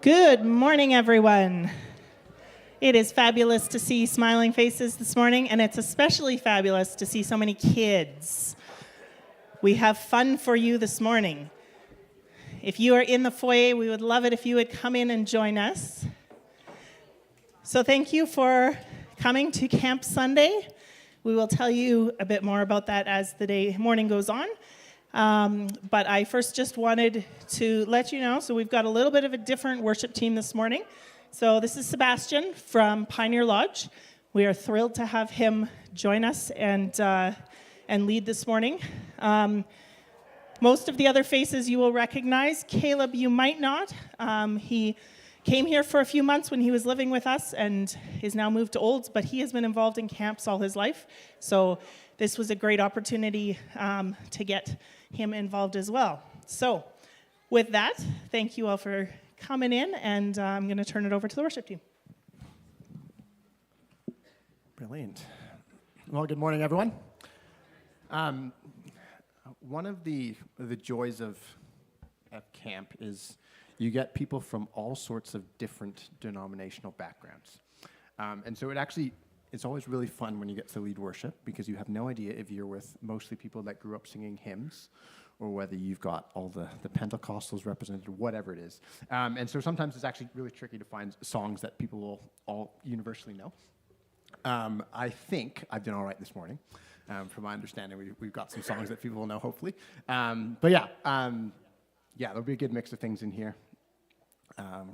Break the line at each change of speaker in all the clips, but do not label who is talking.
Good morning, everyone. It is fabulous to see smiling faces this morning, and it's especially fabulous to see so many kids. We have fun for you this morning. If you are in the foyer, we would love it if you would come in and join us. So thank you for coming to Camp Sunday. We will tell you a bit more about that as the morning goes on. But I first just wanted to let you know, so we've got a little bit of a different worship team this morning. So this is Sebastian from Pioneer Lodge. We are thrilled to have him join us and lead this morning. Most of the other faces you will recognize. Caleb, you might not. He came here for a few months when he was living with us and is now moved to Olds, but he has been involved in camps all his life. So this was a great opportunity to get him involved as well. So with that, thank you all for coming in, and I'm going to turn it over to the worship team.
Brilliant. Well, good morning, everyone. One of the joys of camp is you get people from all sorts of different denominational backgrounds. And so it's always really fun when you get to lead worship because you have no idea if you're with mostly people that grew up singing hymns or whether you've got all the Pentecostals represented, whatever it is. And so sometimes it's actually really tricky to find songs that people will all universally know. I think I've done all right this morning. From my understanding, we've got some songs that people will know, hopefully. There'll be a good mix of things in here.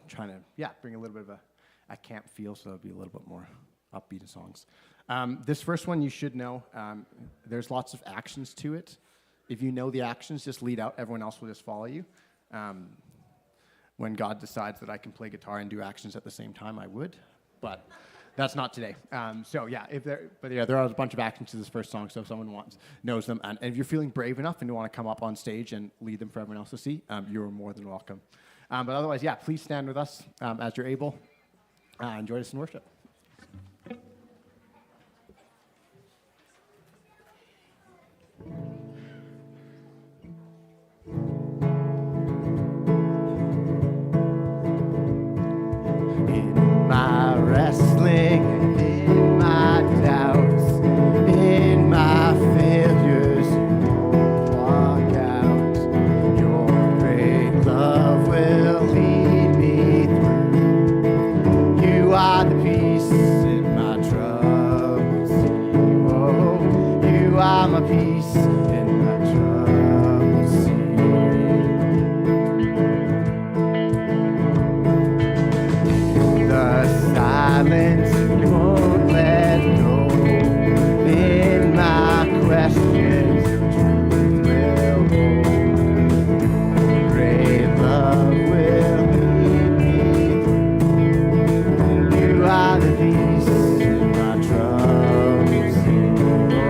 Trying to, bring a little bit of a camp feel, so it'll be a little bit more upbeat songs. This first one you should know. There's lots of actions to it. If you know the actions, just lead out. Everyone else will just follow you. When God decides that I can play guitar and do actions at the same time, I would, but that's not today. There are a bunch of actions to this first song, so if someone knows them, and if you're feeling brave enough and you want to come up on stage and lead them for everyone else to see, you're more than welcome. But otherwise, please stand with us as you're able. Enjoy this in worship. In my wrestling and in my doubts, in my failures, walk out. Your great love will lead me through. You are the peace in my troubles. Oh, you are my peace in my troubles. The silence won't let go. In my questions, truth will hold. Great love will lead me through. You are the peace in my troubles.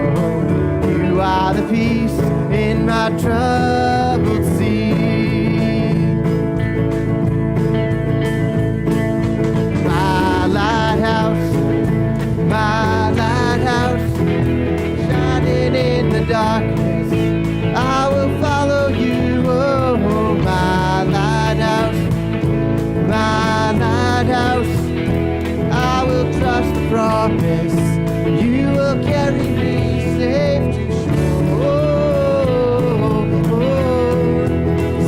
Oh, you are the peace in my troubled sea. My lighthouse, shining in the darkness, I will follow you. Oh, my lighthouse, I will trust the promise. You will carry me safe to shore.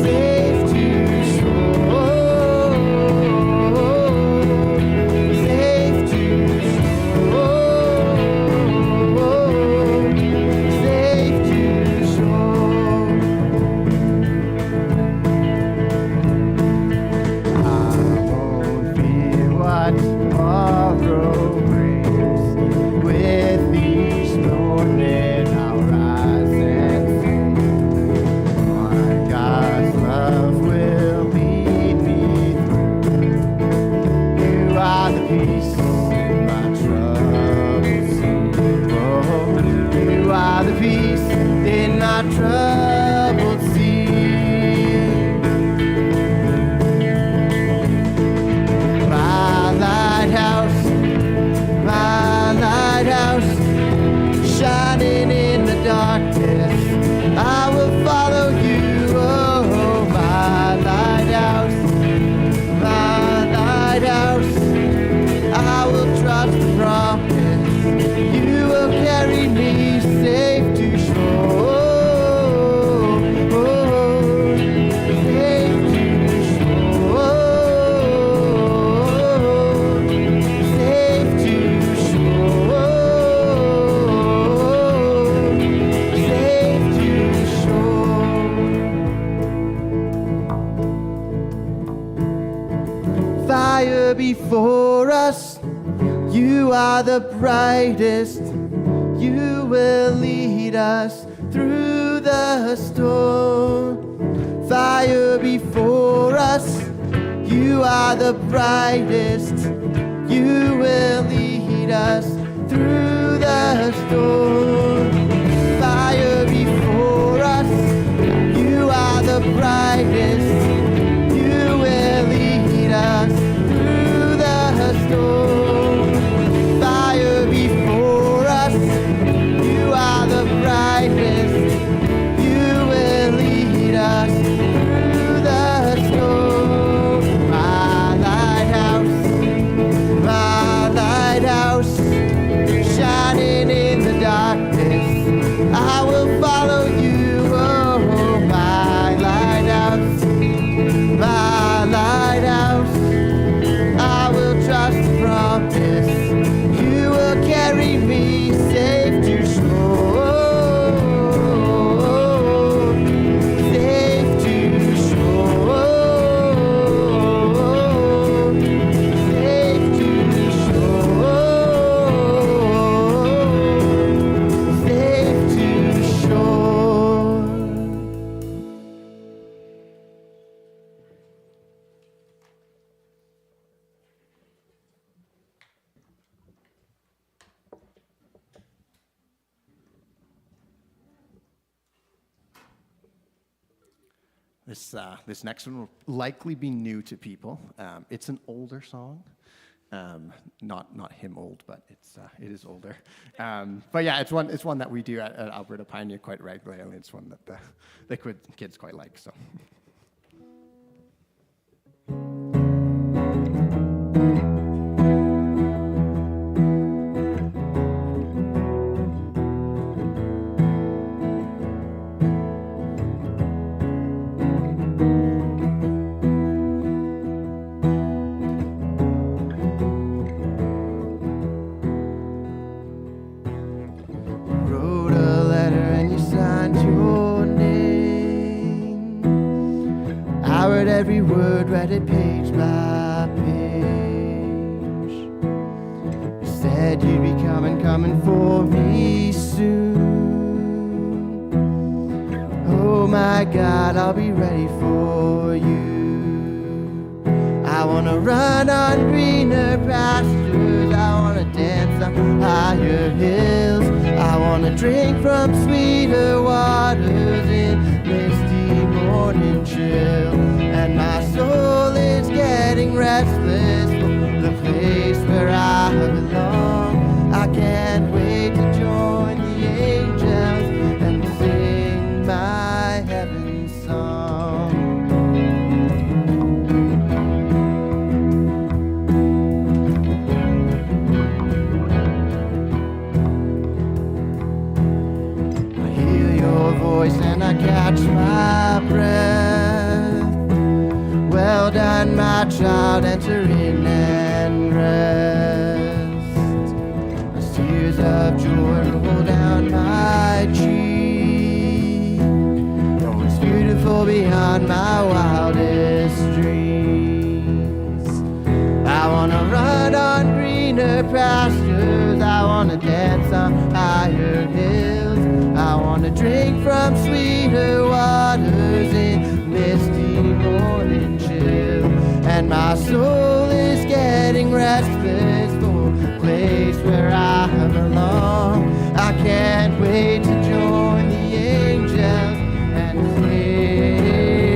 Safe to shore. Safe to shore. Safe to shore. I won't fear what tomorrow brings. With each morning I'll rise and sing. My God's love will lead me through. You are the peace in my troubled sea. Oh, you are the peace in my troubled sea. My lighthouse, shining in the darkness, I will follow you. Oh, my lighthouse, my
before us. You are the brightest. You will lead us through the storm. Fire before us. You are the brightest. You will lead us through the storm. Fire before us. You are the brightest. You will lead us through the storm. Fire before us. You are the brightest. You will lead us through the storm. My lighthouse, shining in the darkness. I will follow you, oh, my lighthouse, I will trust the promise. You will carry me safe to shore, safe to shore, safe to shore, safe to shore.
This next one will likely be new to people. It's an older song, not him old, but it is older. But yeah, it's one that we do at Alberta Pioneer quite regularly. It's one that the kids quite like. So.
Wrote a letter and you signed your name. I read every word, read it page by page. You said you'd be coming for me soon. Oh my God, I'll be ready for you. I wanna run on greener pastures. I wanna dance on higher hills. I wanna drink from sweeter waters in misty morning chill. And my soul is getting restless for the place where I belong. I can't wait to join the angels and sing my heaven song. Voice and I catch my breath. Well done, my child, enter in and rest. As tears of joy roll down my cheek. Oh, it's beautiful beyond my wildest dreams. I wanna run on greener pastures. I wanna dance on higher hills. I wanna drink from sweeter waters in misty morning chill. And my soul is getting restless for a place where I belong. I can't wait to join the angels and sing.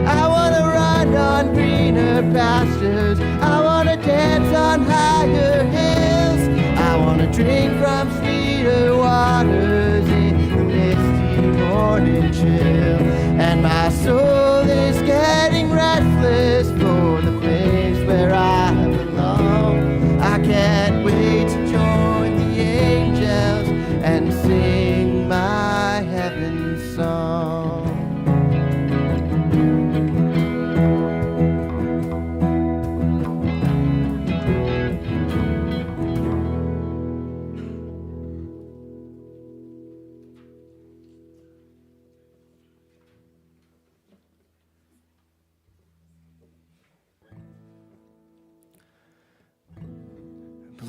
I wanna run on greener pastures. I wanna dance on higher hills. I wanna drink from sweeter waters in the misty morning chill. And my soul is getting restless for the place where I belong. I can't wait to join the angels and sing my heaven song.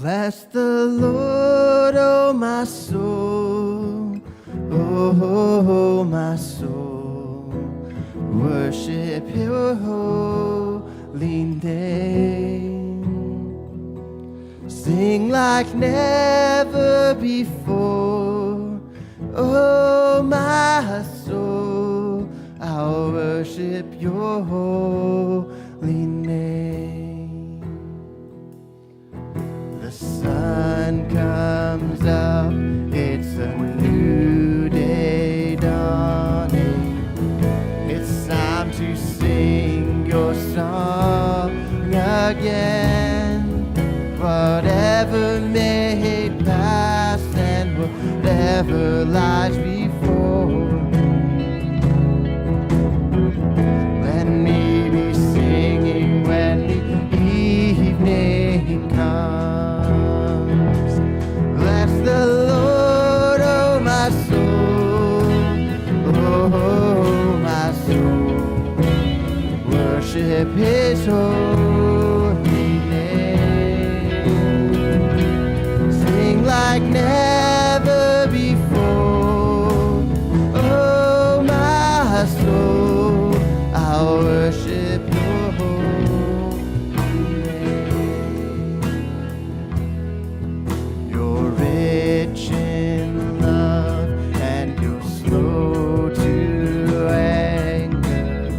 Bless the Lord, oh my soul, oh my soul, worship your holy name. Sing like never before, oh my soul, I'll worship your holy name. The sun comes up, it's a new day dawning. It's time to sing your song again. Whatever may pass and whatever lies before me, let me be singing when the evening comes. Bless the Lord, oh my soul, oh my soul, worship his holy name. Sing like never before, oh my soul, I'll worship your holy name. You're rich in love and you're slow to anger.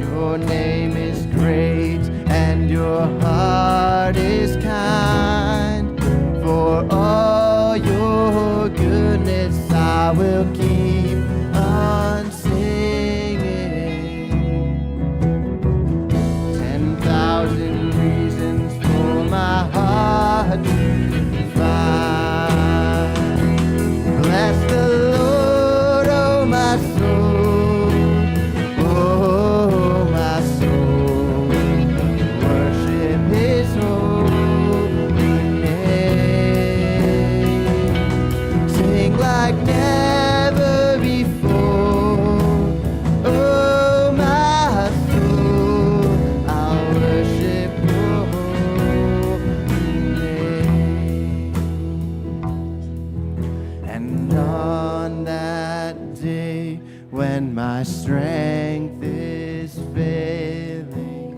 Your name is great and your heart is kind. For all your goodness I will keep on singing. 10,000 reasons for my heart to find. Bless the Lord, oh my soul, oh my soul, worship his holy name. Sing like never before, oh my soul, I'll worship your holy name. And on that day when my strength is failing,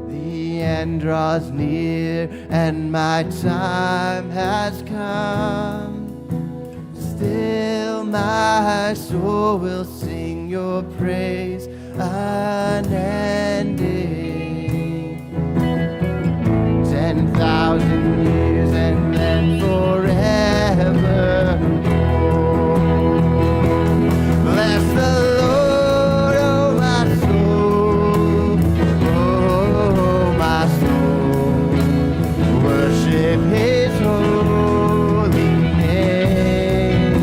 the end draws near and my time has come, still my soul will sing your praise unending. 10,000 years and then forevermore. Bless the Lord, oh my soul, oh my soul, worship his holy name.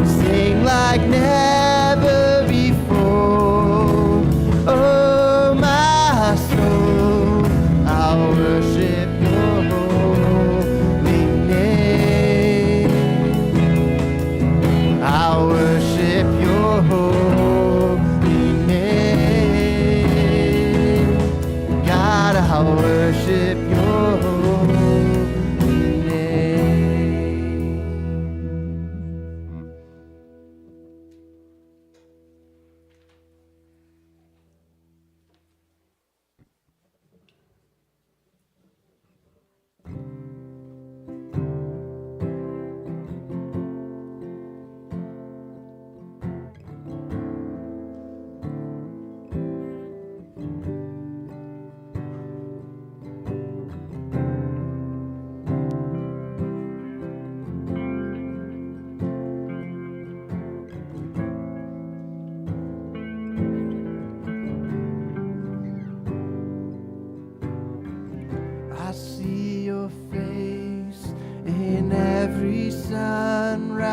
Sing like never before, oh my soul, I'll worship your holy name. I'll worship your holy name. God, I'll worship your holy name. I see your face in every sunrise.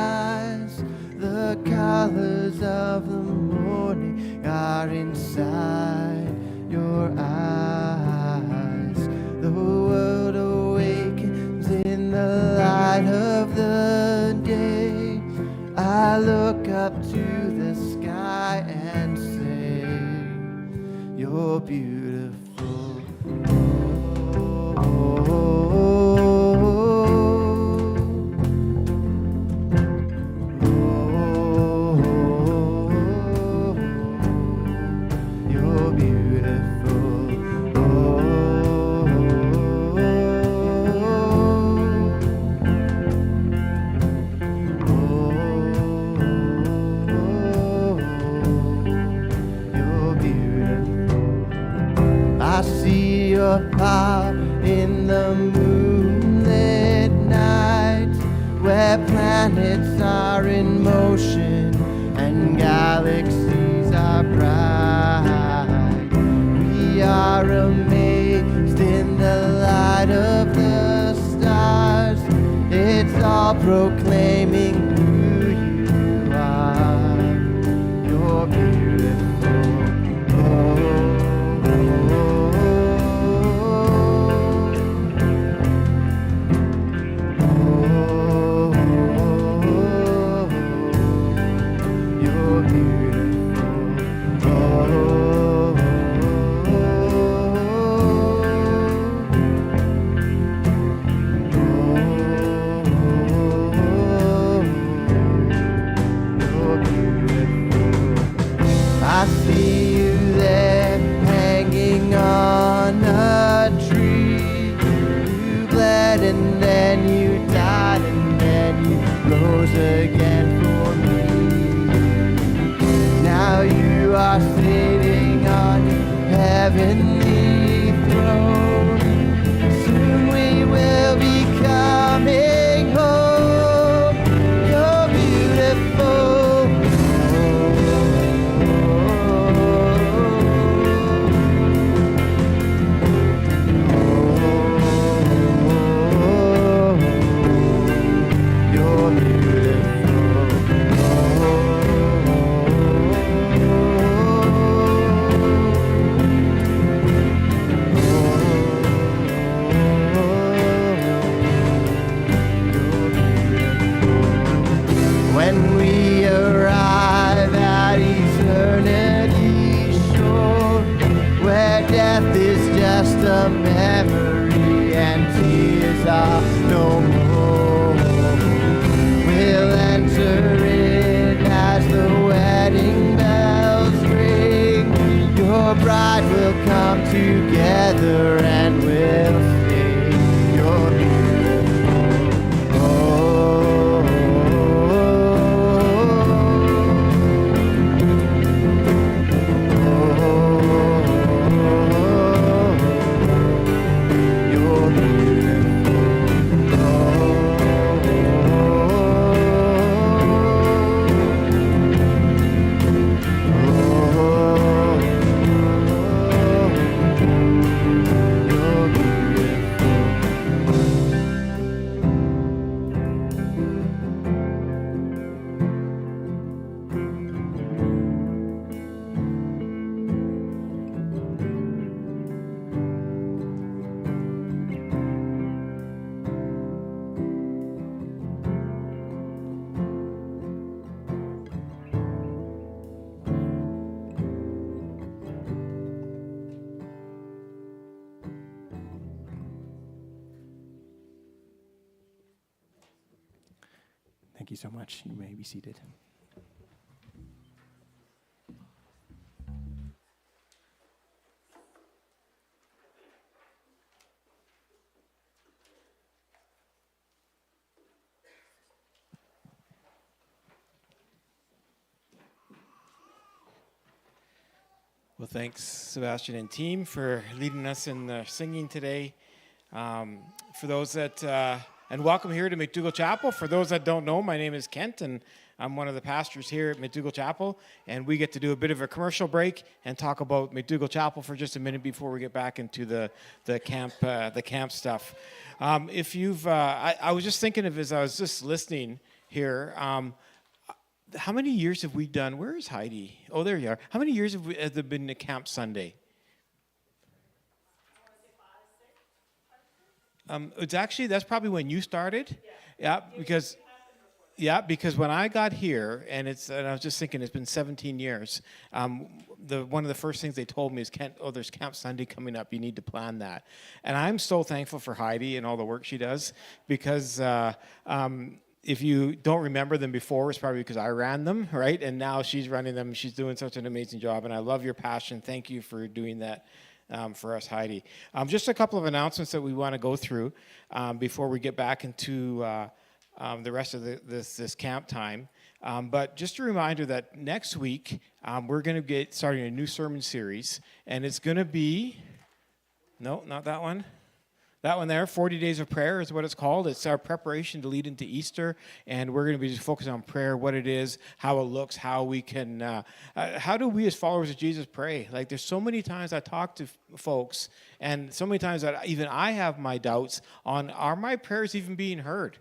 The colors of the morning are inside your eyes. The world awakens in the light of the day. I look up to the sky and say, you're beautiful. Oh, your heart in the moonlit night, where planets are in motion and galaxies are bright. We are amazed in the light of the stars. It's all proclaiming who you are. You're beautiful. You're I see you there hanging on a tree. You bled and then you died and then you rose again for me. Now you are sitting on your heavenly throne. Soon we will be coming home. You're beautiful. You're when we arrive at eternity's shore, where death is just a memory and tears are no more, we'll enter in as the wedding bells ring. Your bride will come together and we'll sing. You're beautiful. You're
Thank you so much. You may be seated.
Well, thanks, Sebastian and team, for leading us in the singing today. For those that, and welcome here to McDougal Chapel. For those that don't know, my name is Kent, and I'm one of the pastors here at McDougal Chapel, and we get to do a bit of a commercial break and talk about McDougal Chapel for just a minute before we get back into the camp stuff. If you've, I was just thinking of as I was just listening here. How many years have we done? Where is Heidi? Oh, there you are. How many years has there been a Camp Sunday? It's actually, that's probably when you started. Yeah, because when I got here, and I was just thinking, it's been 17 years. One of the first things they told me is, there's Camp Sunday coming up. You need to plan that. And I'm so thankful for Heidi and all the work she does, because if you don't remember them before, it's probably because I ran them, right? And now she's running them. She's doing such an amazing job, and I love your passion. Thank you for doing that for us, Heidi. Just a couple of announcements that we want to go through before we get back into the rest of this camp time. But just a reminder that next week we're going to get starting a new sermon series, and it's going to be No, not that one. That one there, 40 Days of Prayer is what it's called. It's our preparation to lead into Easter, and we're going to be just focusing on prayer, what it is, how it looks, how we can, how do we as followers of Jesus pray? Like, there's so many times I talk to folks, and so many times that even I have my doubts on, are my prayers even being heard?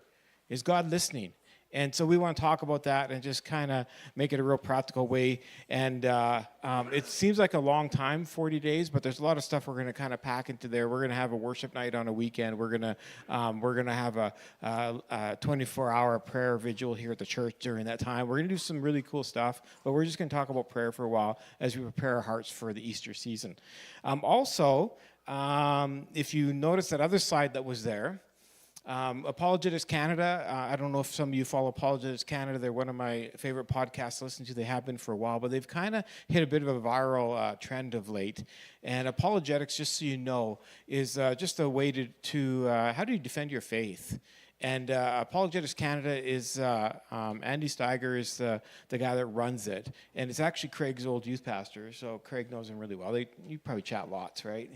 Is God listening? And so we want to talk about that and just kind of make it a real practical way. And it seems like a long time, 40 days, but there's a lot of stuff we're going to kind of pack into there. We're going to have a worship night on a weekend. We're going to have a 24-hour prayer vigil here at the church during that time. We're going to do some really cool stuff, but we're just going to talk about prayer for a while as we prepare our hearts for the Easter season. Also, if you notice that other slide that was there, Apologetics Canada, I don't know if some of you follow Apologetics Canada. They're one of my favorite podcasts to listen to. They have been for a while, but they've kind of hit a bit of a viral trend of late. And apologetics, just so you know, is just a way to how do you defend your faith? And Apologetics Canada is, Andy Steiger is the guy that runs it. And it's actually Craig's old youth pastor, so Craig knows him really well. You probably chat lots, right?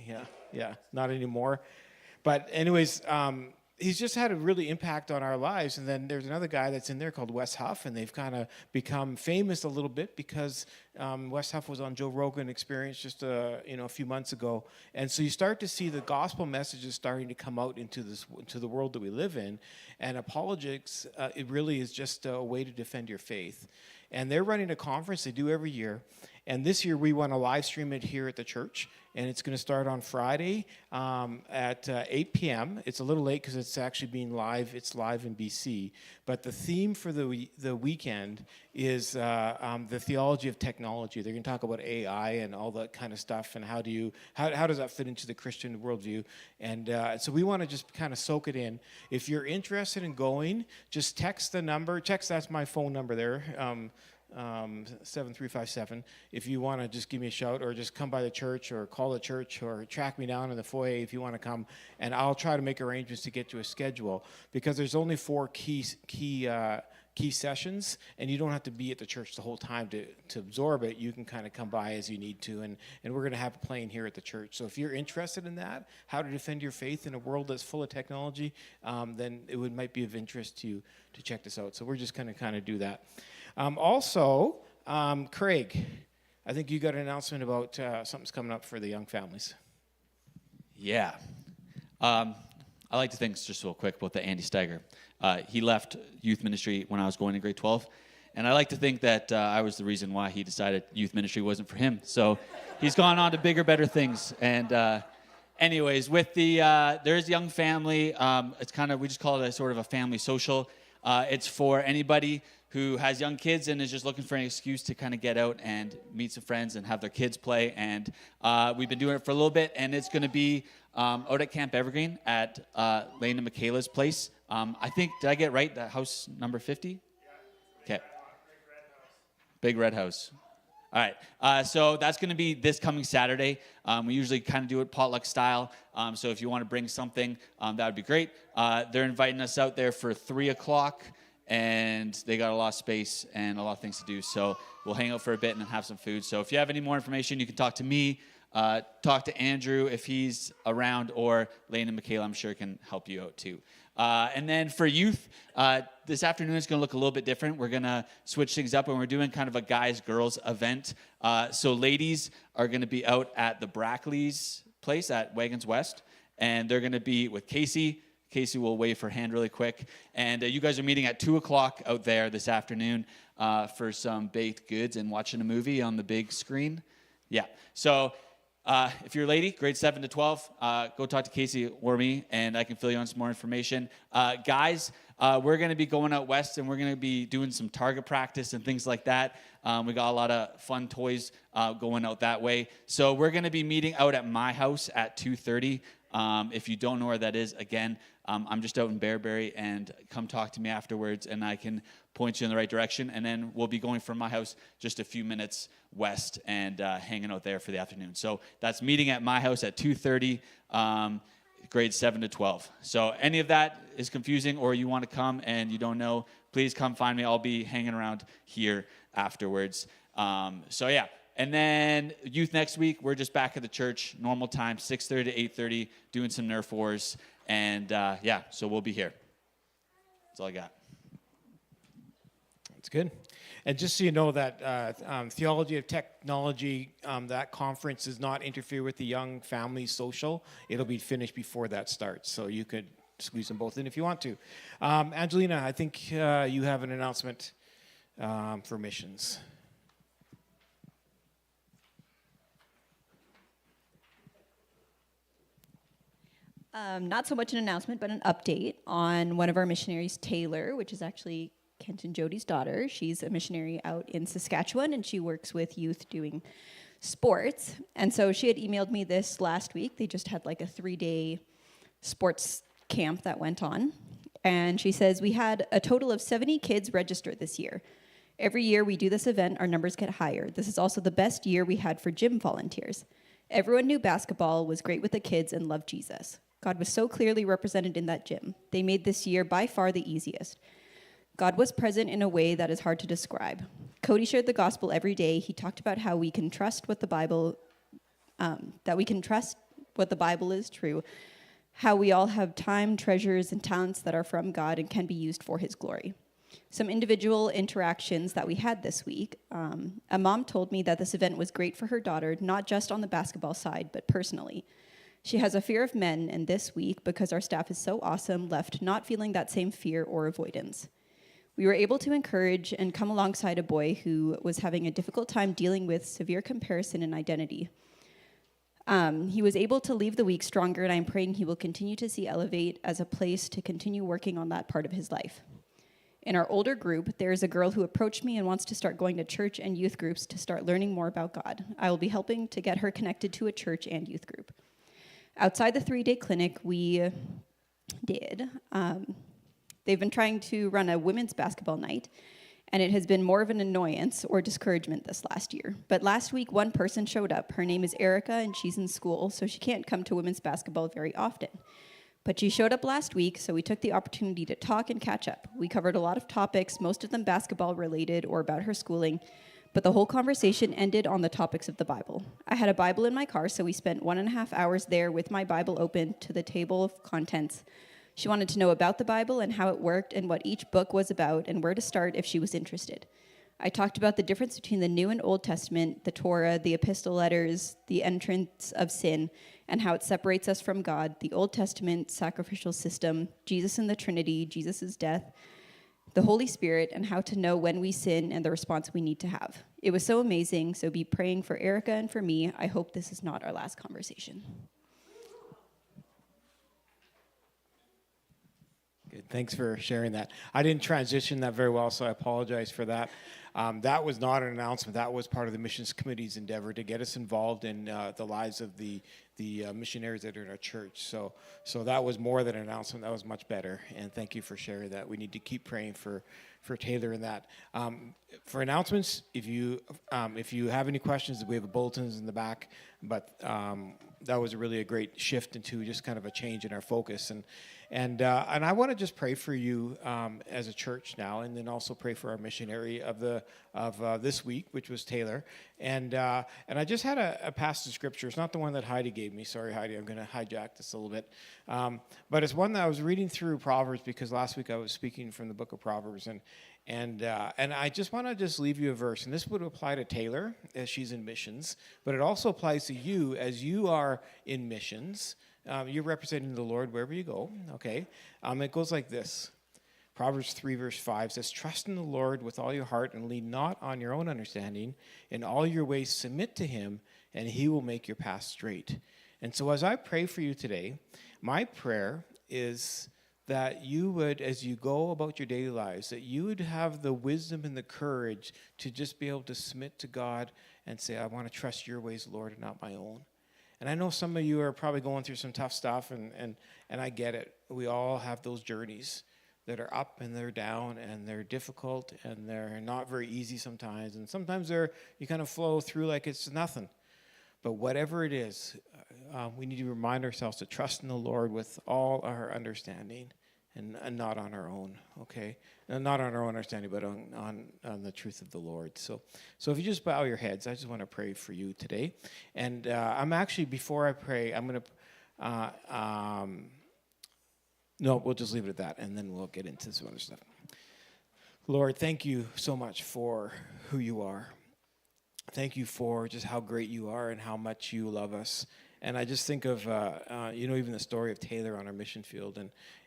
Yeah, not anymore. But anyways, he's just had a really impact on our lives. And then there's another guy that's in there called Wes Huff, and they've kind of become famous a little bit because Wes Huff was on Joe Rogan Experience just a few months ago. And so you start to see the gospel messages starting to come out into the world that we live in. And apologetics, it really is just a way to defend your faith. And they're running a conference they do every year. And this year we want to live stream it here at the church. And it's going to start on Friday at 8 p.m. It's a little late because it's actually being live. It's live in BC. But the theme for the weekend is the theology of technology. They're going to talk about AI and all that kind of stuff, and how does that fit into the Christian worldview. And so we want to just kind of soak it in. If you're interested in going, just text the number. That's my phone number there. 7357. If you want to just give me a shout, or just come by the church, or call the church, or track me down in the foyer if you want to come, and I'll try to make arrangements to get you a schedule, because there's only 4 key sessions, and you don't have to be at the church the whole time to absorb it. You can kind of come by as you need to, and we're going to have a playing here at the church. So if you're interested in that, how to defend your faith in a world that's full of technology, then it might be of interest to you to check this out. So we're just going to kind of do that. Also, Craig, I think you got an announcement about something's coming up for the young families.
Yeah. I like to think just real quick about the Andy Steiger. He left youth ministry when I was going to grade 12, and I like to think that I was the reason why he decided youth ministry wasn't for him. So he's gone on to bigger, better things. And anyways, with there's young family. It's kind of, we just call it a sort of a family social. It's for anybody who has young kids and is just looking for an excuse to kind of get out and meet some friends and have their kids play. And we've been doing it for a little bit, and it's going to be out at Camp Evergreen at Lane and Michaela's place. I think, did I get right, that house number 50? Okay. Big Red House. All right. So that's going to be this coming Saturday. We usually kind of do it potluck style. So if you want to bring something, that would be great. They're inviting us out there for 3 o'clock. And they got a lot of space and a lot of things to do. So we'll hang out for a bit and then have some food. So if you have any more information, you can talk to me, talk to Andrew if he's around, or Lane and Michaela, I'm sure, can help you out too. And then for youth, this afternoon is going to look a little bit different. We're going to switch things up, and we're doing kind of a guys-girls event. So ladies are going to be out at the Brackley's place at Wagons West, and they're going to be with Casey. Casey will wave her hand really quick. And you guys are meeting at 2 o'clock out there this afternoon for some baked goods and watching a movie on the big screen. Yeah. So if you're a lady, grade 7 to 12, go talk to Casey or me, and I can fill you on some more information. Guys, we're going to be going out west, and we're going to be doing some target practice and things like that. We got a lot of fun toys going out that way. So we're going to be meeting out at my house at 2:30. If you don't know where that is, again, I'm just out in Bearberry, and come talk to me afterwards, and I can point you in the right direction. And then we'll be going from my house just a few minutes west and hanging out there for the afternoon. So that's meeting at my house at 2:30, grades 7 to 12. So any of that is confusing, or you want to come and you don't know, please come find me. I'll be hanging around here afterwards. So yeah, And then youth next week, we're just back at the church, normal time, 6:30 to 8:30, doing some Nerf wars. And so we'll be here. That's all I got.
That's good. And just so you know that Theology of Technology, that conference does not interfere with the Young Family Social. It'll be finished before that starts, so you could squeeze them both in if you want to. Angelina, I think you have an announcement for missions.
Not so much an announcement, but an update on one of our missionaries, Taylor, which is actually Kent and Jody's daughter. She's a missionary out in Saskatchewan, and she works with youth doing sports. And so she had emailed me this last week. They just had like a 3-day sports camp that went on. And she says, we had a total of 70 kids register this year. Every year we do this event, our numbers get higher. This is also the best year we had for gym volunteers. Everyone knew basketball was great with the kids and loved Jesus. God was so clearly represented in that gym. They made this year by far the easiest. God was present in a way that is hard to describe. Cody shared the gospel every day. He talked about how we can trust what the Bible, is true, how we all have time, treasures, and talents that are from God and can be used for his glory. Some individual interactions that we had this week. A mom told me that this event was great for her daughter, not just on the basketball side, but personally. She has a fear of men, and this week, because our staff is so awesome, left not feeling that same fear or avoidance. We were able to encourage and come alongside a boy who was having a difficult time dealing with severe comparison and identity. He was able to leave the week stronger, and I'm praying he will continue to see Elevate as a place to continue working on that part of his life. In our older group, there is a girl who approached me and wants to start going to church and youth groups to start learning more about God. I will be helping to get her connected to a church and youth group. Outside the 3-day clinic we did, they've been trying to run a women's basketball night, and it has been more of an annoyance or discouragement this last year. But last week, one person showed up. Her name is Erica, and she's in school, so she can't come to women's basketball very often. But she showed up last week, so we took the opportunity to talk and catch up. We covered a lot of topics, most of them basketball related or about her schooling, but the whole conversation ended on the topics of the Bible. I had a Bible in my car, so we spent 1.5 hours there with my Bible open to the table of contents. She wanted to know about the Bible and how it worked and what each book was about and where to start if she was interested. I talked about the difference between the New and Old Testament, the Torah, the epistle letters, the entrance of sin, and how it separates us from God, the Old Testament sacrificial system, Jesus and the Trinity, Jesus' death, the Holy Spirit, and how to know when we sin and the response we need to have. It was so amazing, so be praying for Erica and for me. I hope this is not our last conversation.
Good. Thanks for sharing that. I didn't transition that very well, so I apologize for that. That was not an announcement. That was part of the missions committee's endeavor to get us involved in the lives of the missionaries that are in our church. So that was more than an announcement. That was much better. And thank you for sharing that. We need to keep praying for Taylor in that. For announcements, if you have any questions, we have bulletins in the back. But that was really a great shift into just kind of a change in our focus. And I want to just pray for you as a church now, and then also pray for our missionary of this week, which was Taylor. And I just had a passage of scripture. It's not the one that Heidi gave me. Sorry, Heidi, I'm going to hijack this a little bit. But it's one that I was reading through Proverbs because last week I was speaking from the book of Proverbs, and I just want to just leave you a verse, and this would apply to Taylor as she's in missions, but it also applies to you as you are in missions. You're representing the Lord wherever you go, okay? It goes like this. Proverbs 3 verse 5 says, "Trust in the Lord with all your heart and lean not on your own understanding. In all your ways submit to him, and he will make your path straight." And so as I pray for you today, my prayer is that you would, as you go about your daily lives, that you would have the wisdom and the courage to just be able to submit to God and say, "I want to trust your ways, Lord, and not my own." And I know some of you are probably going through some tough stuff, and I get it. We all have those journeys that are up and they're down, and they're difficult, and they're not very easy sometimes. And sometimes you kind of flow through like it's nothing. But whatever it is, we need to remind ourselves to trust in the Lord with all our understanding and not on our own, okay? And not on our own understanding, but on the truth of the Lord. So if you just bow your heads, I just want to pray for you today. And I'm actually, before I pray, I'm going to, no, we'll just leave it at that, and then we'll get into some other stuff. Lord, thank you so much for who you are. Thank you for just how great you are and how much you love us. And I just think of, even the story of Taylor on our mission field,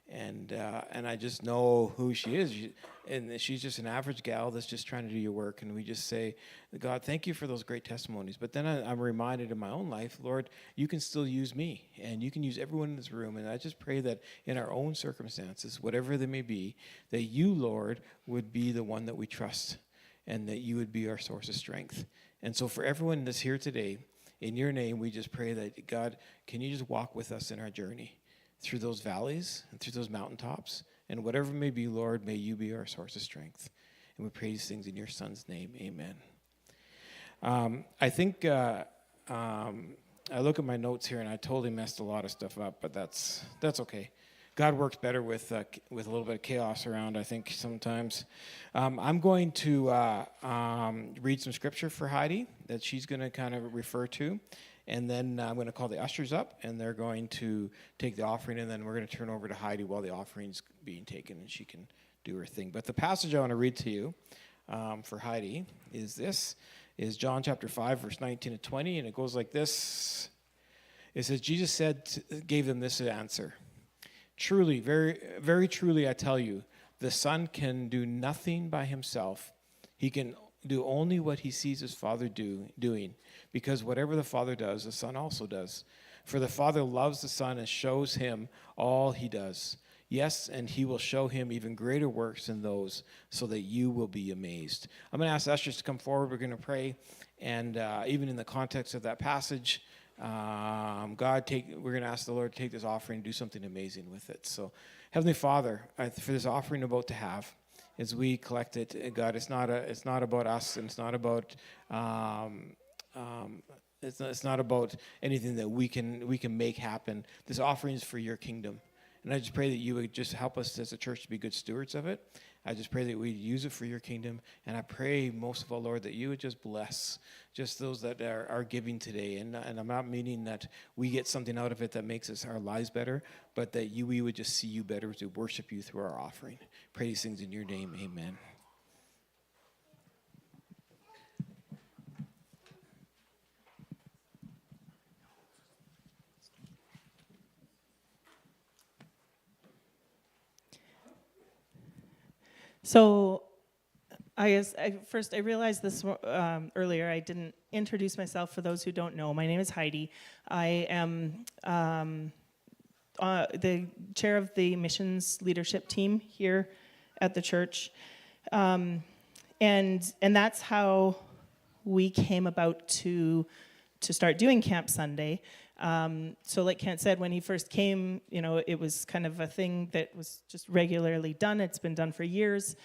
and I just know who she is. And she's just an average gal that's just trying to do your work. And we just say, God, thank you for those great testimonies. But then I'm reminded in my own life, Lord, you can still use me, and you can use everyone in this room. And I just pray that in our own circumstances, whatever they may be, that you, Lord, would be the one that we trust, and that you would be our source of strength. And so for everyone that's here today, in your name, we just pray that, God, can you just walk with us in our journey through those valleys and through those mountaintops? And whatever it may be, Lord, may you be our source of strength. And we pray these things in your Son's name. Amen. I think I look at my notes here, and I totally messed a lot of stuff up, but that's okay. God works better with a little bit of chaos around, I think, sometimes. I'm going to read some scripture for Heidi that she's going to kind of refer to. And then I'm going to call the ushers up, and they're going to take the offering, and then we're going to turn over to Heidi while the offering's being taken, and she can do her thing. But the passage I want to read to you for Heidi is John chapter 5, verse 19 to 20, and it goes like this. It says, Jesus gave them this answer. Truly, very, very truly, I tell you, the Son can do nothing by himself. He can do only what he sees his Father doing, because whatever the Father does, the Son also does. For the Father loves the Son and shows him all he does. Yes, and he will show him even greater works than those, so that you will be amazed. I'm going to ask ushers to come forward. We're going to pray, and even in the context of that passage, we're going to ask the Lord to take this offering and do something amazing with it. So, Heavenly Father, for this offering we're about to have, as we collect it, God, it's not about us, and it's not about it's not about anything that we can make happen. This offering is for your kingdom, and I just pray that you would just help us as a church to be good stewards of it. I just pray that we'd use it for your kingdom, and I pray most of all, Lord, that you would just bless just those that are giving today. And I'm not meaning that we get something out of it that makes our lives better, but that we would just see you better to worship you through our offering. Pray these things in your name. Amen.
So I realized this earlier. I didn't introduce myself for those who don't know. My name is Heidi. I am the chair of the missions leadership team here at the church. And that's how we came about to start doing Camp Sunday. So like Kent said, when he first came, it was kind of a thing that was just regularly done. It's been done for years.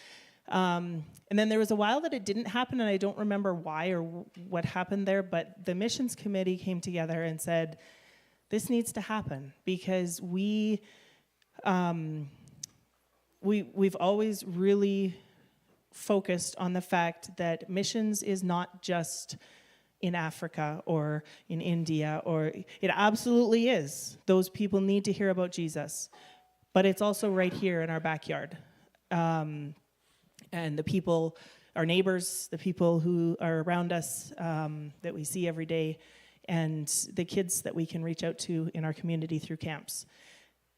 And then there was a while that it didn't happen, and I don't remember why or what happened there, but the missions committee came together and said, this needs to happen, because we've always really focused on the fact that missions is not just in Africa or in India, or it absolutely is. Those people need to hear about Jesus, but it's also right here in our backyard. And the people, our neighbors, the people who are around us that we see every day, and the kids that we can reach out to in our community through camps.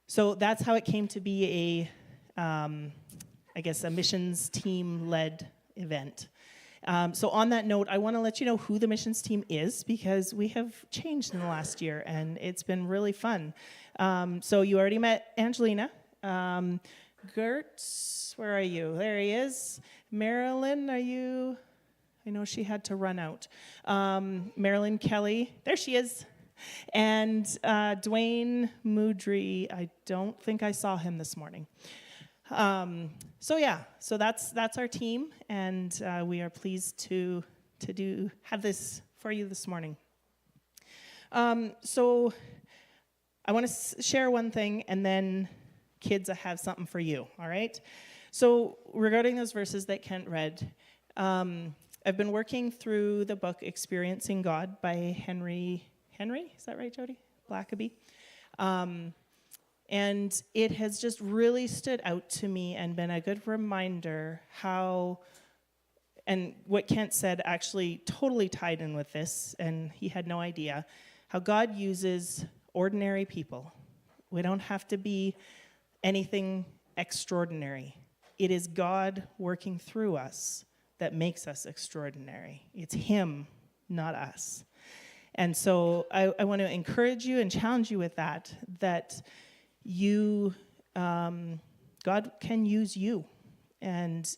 So that's how it came to be a missions team-led event. So on that note, I want to let you know who the missions team is, because we have changed in the last year, and it's been really fun. So you already met Angelina. Gert, where are you? There he is. Marilyn, are you? I know she had to run out. Marilyn Kelly, there she is. And Dwayne Moudry, I don't think I saw him this morning. So that's our team, and we are pleased to have this for you this morning. So I want to share one thing, and then kids, I have something for you, all right? So regarding those verses that Kent read, I've been working through the book Experiencing God by Henry, is that right, Jody? Blackaby. And it has just really stood out to me and been a good reminder how, and what Kent said actually totally tied in with this, and he had no idea, how God uses ordinary people. We don't have to be anything extraordinary. It is God working through us that makes us extraordinary. It's Him, not us. And so I want to encourage you and challenge you with that you, God can use you. And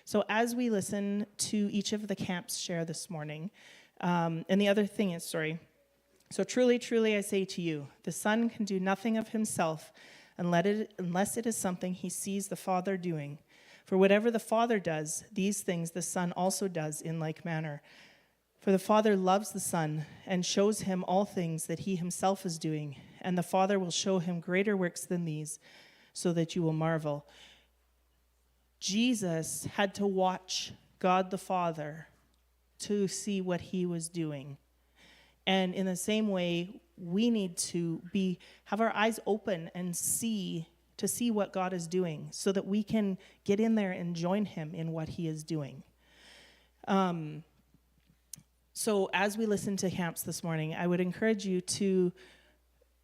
so as we listen to each of the camps share this morning, and the other thing is, so truly, truly I say to you, the Son can do nothing of himself unless it is something he sees the Father doing. For whatever the Father does, these things the Son also does in like manner. For the Father loves the Son and shows him all things that he himself is doing, and the Father will show him greater works than these, so that you will marvel. Jesus had to watch God the Father to see what he was doing. And in the same way, we need to have our eyes open and see what God is doing, so that we can get in there and join him in what he is doing. So as we listen to camps this morning, I would encourage you to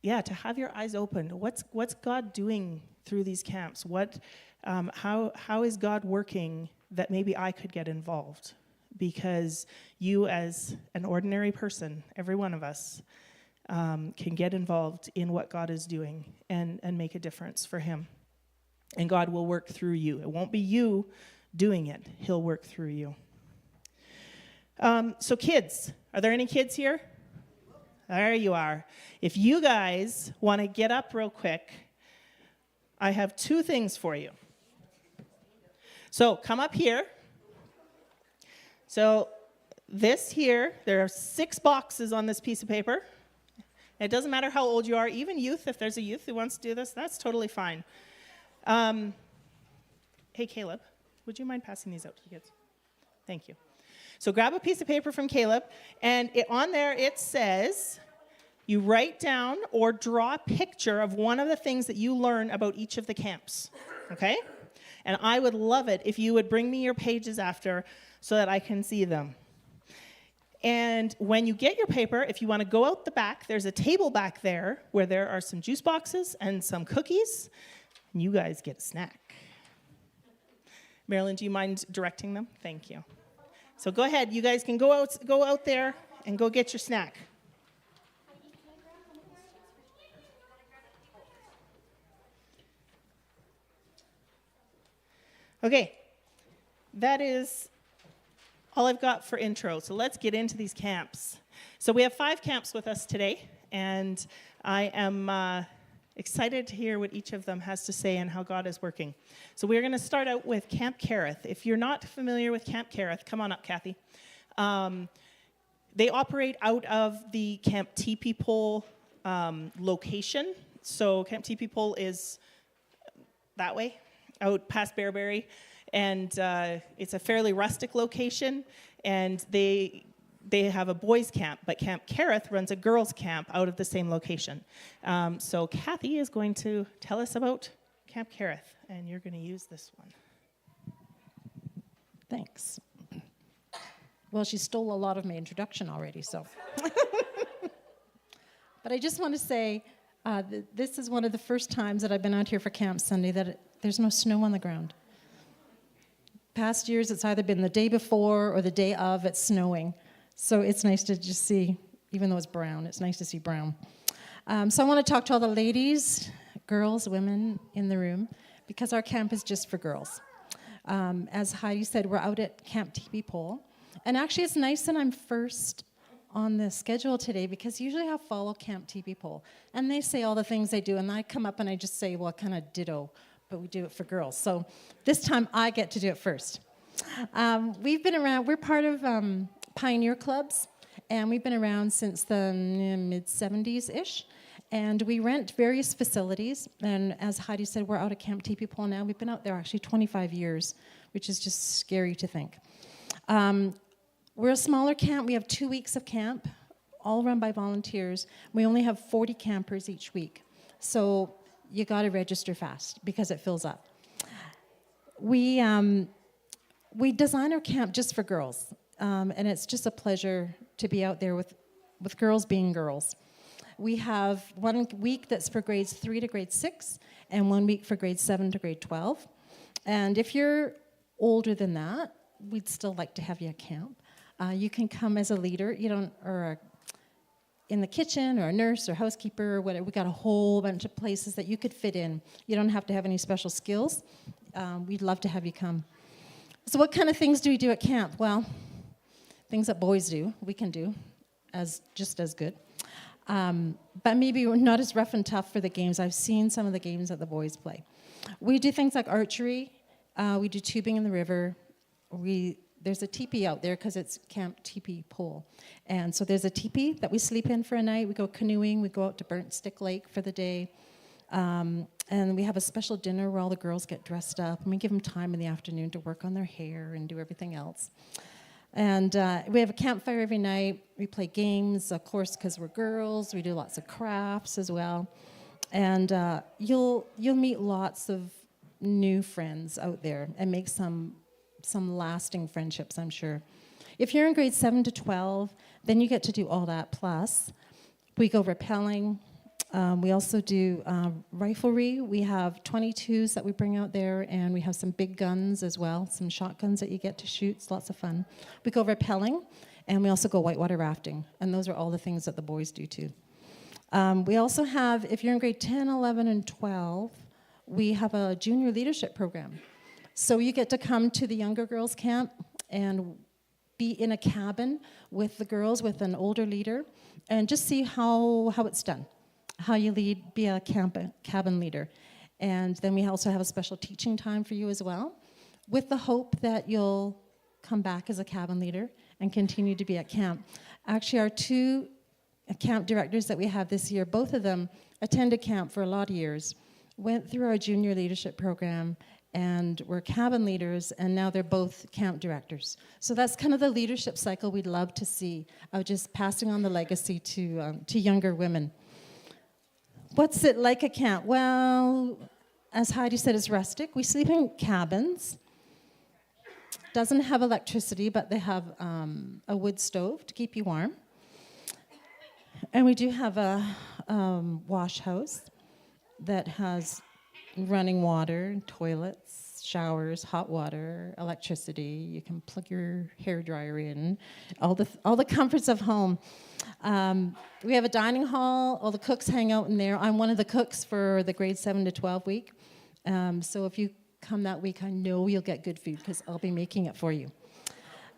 have your eyes open. What's God doing through these camps? How is God working that maybe I could get involved? Because you, as an ordinary person, every one of us, can get involved in what God is doing and make a difference for him. And God will work through you. It won't be you doing it. He'll work through you. So kids, are there any kids here? There you are. If you guys want to get up real quick, I have two things for you. So come up here. So this here, there are 6 boxes on this piece of paper. It doesn't matter how old you are, even youth, if there's a youth who wants to do this, that's totally fine. Hey, Caleb, would you mind passing these out to the kids? Thank you. So grab a piece of paper from Caleb, and on there it says, you write down or draw a picture of one of the things that you learn about each of the camps, okay? And I would love it if you would bring me your pages after so that I can see them. And when you get your paper, if you want to go out the back, there's a table back there where there are some juice boxes and some cookies, and you guys get a snack. Marilyn, do you mind directing them? Thank you. So go ahead, you guys can go out there and go get your snack. Okay, that is all I've got for intro. So let's get into these camps. So we have 5 camps with us today, and I am excited to hear what each of them has to say and how God is working. So we're going to start out with Camp Carith. If you're not familiar with Camp Carith, come on up, Kathy. They operate out of the Camp Teepee Pole location. So Camp Teepee Pole is that way, out past Bearberry. And it's a fairly rustic location, and they have a boys' camp, but Camp Carith runs a girls' camp out of the same location. So Kathy is going to tell us about Camp Carith, and you're going to use this one.
Thanks. Well, she stole a lot of my introduction already, so. But I just want to say, this is one of the first times that I've been out here for Camp Sunday that there's no snow on the ground. Past years, it's either been the day before or the day of, it's snowing. So it's nice to just see, even though it's brown, it's nice to see brown. So I want to talk to all the ladies, girls, women in the room, because our camp is just for girls. As Heidi said, we're out at Camp Teepee Pole. And actually, it's nice that I'm first on the schedule today, because usually I follow Camp Teepee Pole. And they say all the things they do, and I come up and I just say, well, kind of ditto. But we do it for girls. So this time I get to do it first. We've been around, we're part of Pioneer Clubs, and we've been around since the mid-70s-ish. And we rent various facilities. And as Heidi said, we're out at Camp Teepee Pole now. We've been out there actually 25 years, which is just scary to think. We're a smaller camp. We have 2 weeks of camp, all run by volunteers. We only have 40 campers each week. So you got to register fast because it fills up. We design our camp just for girls. And it's just a pleasure to be out there with girls being girls. We have 1 week that's for grades 3 to grade 6, and 1 week for grade 7 to grade 12. And if you're older than that, we'd still like to have you at camp. You can come as a leader, in the kitchen, or a nurse, or housekeeper, or whatever. We got a whole bunch of places that you could fit in. You don't have to have any special skills. We'd love to have you come. So what kind of things do we do at camp? Well, things that boys do, we can do just as good. But maybe we're not as rough and tough for the games. I've seen some of the games that the boys play. We do things like archery. We do tubing in the river. There's a teepee out there because it's Camp Teepee Pole. And so there's a teepee that we sleep in for a night. We go canoeing. We go out to Burnt Stick Lake for the day. And we have a special dinner where all the girls get dressed up. And we give them time in the afternoon to work on their hair and do everything else. And we have a campfire every night. We play games, of course, because we're girls. We do lots of crafts as well. And you'll meet lots of new friends out there and make some lasting friendships, I'm sure. If you're in grade 7 to 12, then you get to do all that. Plus, we go rappelling. We also do riflery. We have 22s that we bring out there, and we have some big guns as well, some shotguns that you get to shoot. It's lots of fun. We go rappelling, and we also go whitewater rafting, and those are all the things that the boys do too. We also have, if you're in grade 10, 11, and 12, we have a junior leadership program. So you get to come to the younger girls' camp and be in a cabin with the girls, with an older leader, and just see how it's done. How you be a cabin leader. And then we also have a special teaching time for you as well, with the hope that you'll come back as a cabin leader and continue to be at camp. Actually, our 2 camp directors that we have this year, both of them attended camp for a lot of years, went through our junior leadership program, and were cabin leaders, and now they're both camp directors. So that's kind of the leadership cycle we'd love to see, of just passing on the legacy to younger women. What's it like at camp? Well, as Heidi said, it's rustic. We sleep in cabins. Doesn't have electricity, but they have a wood stove to keep you warm. And we do have a wash house that has running water, toilets, showers, hot water, electricity. You can plug your hair dryer in, all the comforts of home. We have a dining hall. All the cooks hang out in there. I'm one of the cooks for the grade 7 to 12 week. So if you come that week, I know you'll get good food because I'll be making it for you.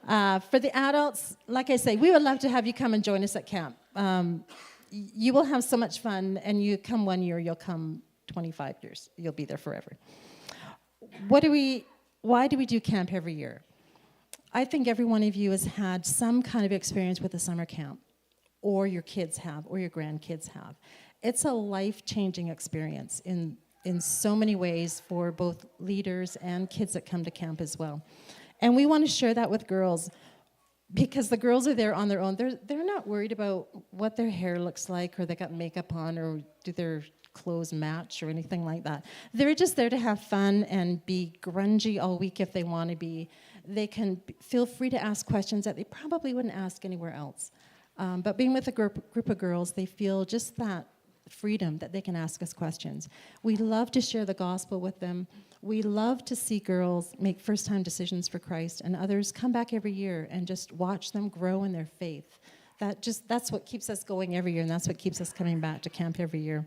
For the adults, like I say, we would love to have you come and join us at camp. You will have so much fun, and you come 1 year, you'll come 25 years. You'll be there forever. Why do we do camp every year? I think every one of you has had some kind of experience with a summer camp, or your kids have, or your grandkids have. It's a life-changing experience in so many ways for both leaders and kids that come to camp as well. And we want to share that with girls, because the girls are there on their own. They're not worried about what their hair looks like, or they got makeup on, or do their clothes match, or anything like that. They're just there to have fun and be grungy all week if they want to be. They can feel free to ask questions that they probably wouldn't ask anywhere else. But being with a group of girls, they feel just that freedom that they can ask us questions. We love to share the gospel with them. We love to see girls make first-time decisions for Christ, and others come back every year and just watch them grow in their faith. That's what keeps us going every year, and that's what keeps us coming back to camp every year.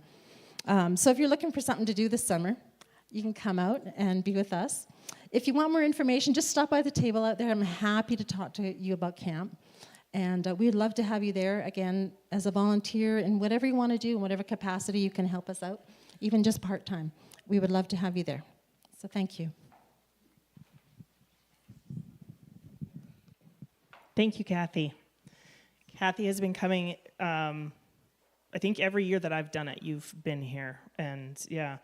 So if you're looking for something to do this summer, you can come out and be with us. If you want more information, just stop by the table out there. I'm happy to talk to you about camp. And we'd love to have you there, again, as a volunteer in whatever you want to do, in whatever capacity you can help us out, even just part-time. We would love to have you there. So thank you.
Thank you, Kathy. Kathy has been coming I think every year that I've done it, you've been here. And yeah.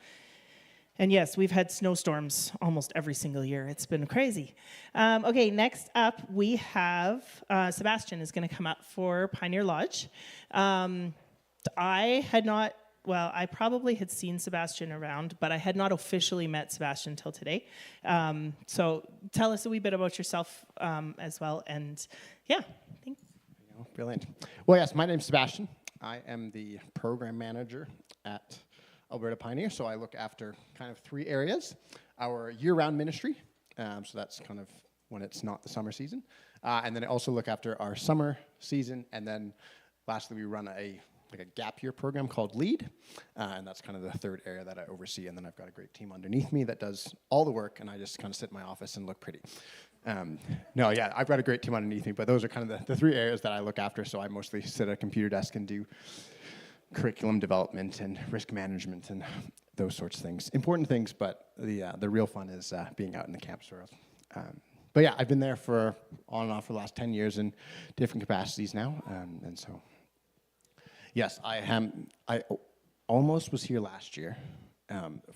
And yes, we've had snowstorms almost every single year. It's been crazy. Okay, next up we have Sebastian is going to come up for Pioneer Lodge. I probably had seen Sebastian around, but I had not officially met Sebastian till today. So tell us a wee bit about yourself as well. And yeah, thanks.
Brilliant. Well, yes, my name's Sebastian. I am the program manager at Alberta Pioneer, so I look after kind of 3 areas. Our year-round ministry, so that's kind of when it's not the summer season. And then I also look after our summer season, and then lastly we run a gap year program called LEAD, and that's kind of the 3rd area that I oversee. And then I've got a great team underneath me that does all the work, and I just kind of sit in my office and look pretty. I've got a great team underneath me, but those are kind of the 3 areas that I look after. So I mostly sit at a computer desk and do curriculum development and risk management and those sorts of things. Important things, but the real fun is being out in the campus world. But yeah, I've been there for on and off for the last 10 years in different capacities now, and so. Yes, I am. I almost was here last year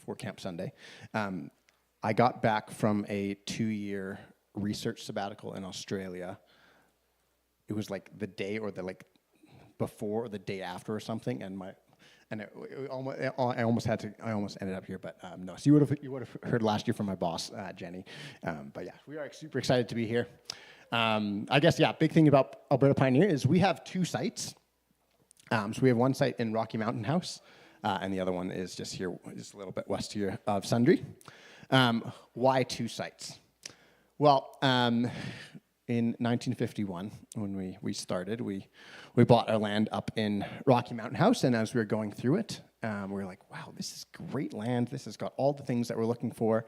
for Camp Sunday. I got back from a 2-year research sabbatical in Australia. It was like the day or the before or the day after or something, I almost ended up here, but no. So you would have heard last year from my boss, Jenny. But yeah, we are super excited to be here. I guess big thing about Alberta Pioneer is we have 2 sites. So we have one site in Rocky Mountain House, and the other one is just here, just a little bit west here of Sundre. Why 2 sites? Well, in 1951, when we started, we bought our land up in Rocky Mountain House, and as we were going through it, we were like, wow, this is great land. This has got all the things that we're looking for.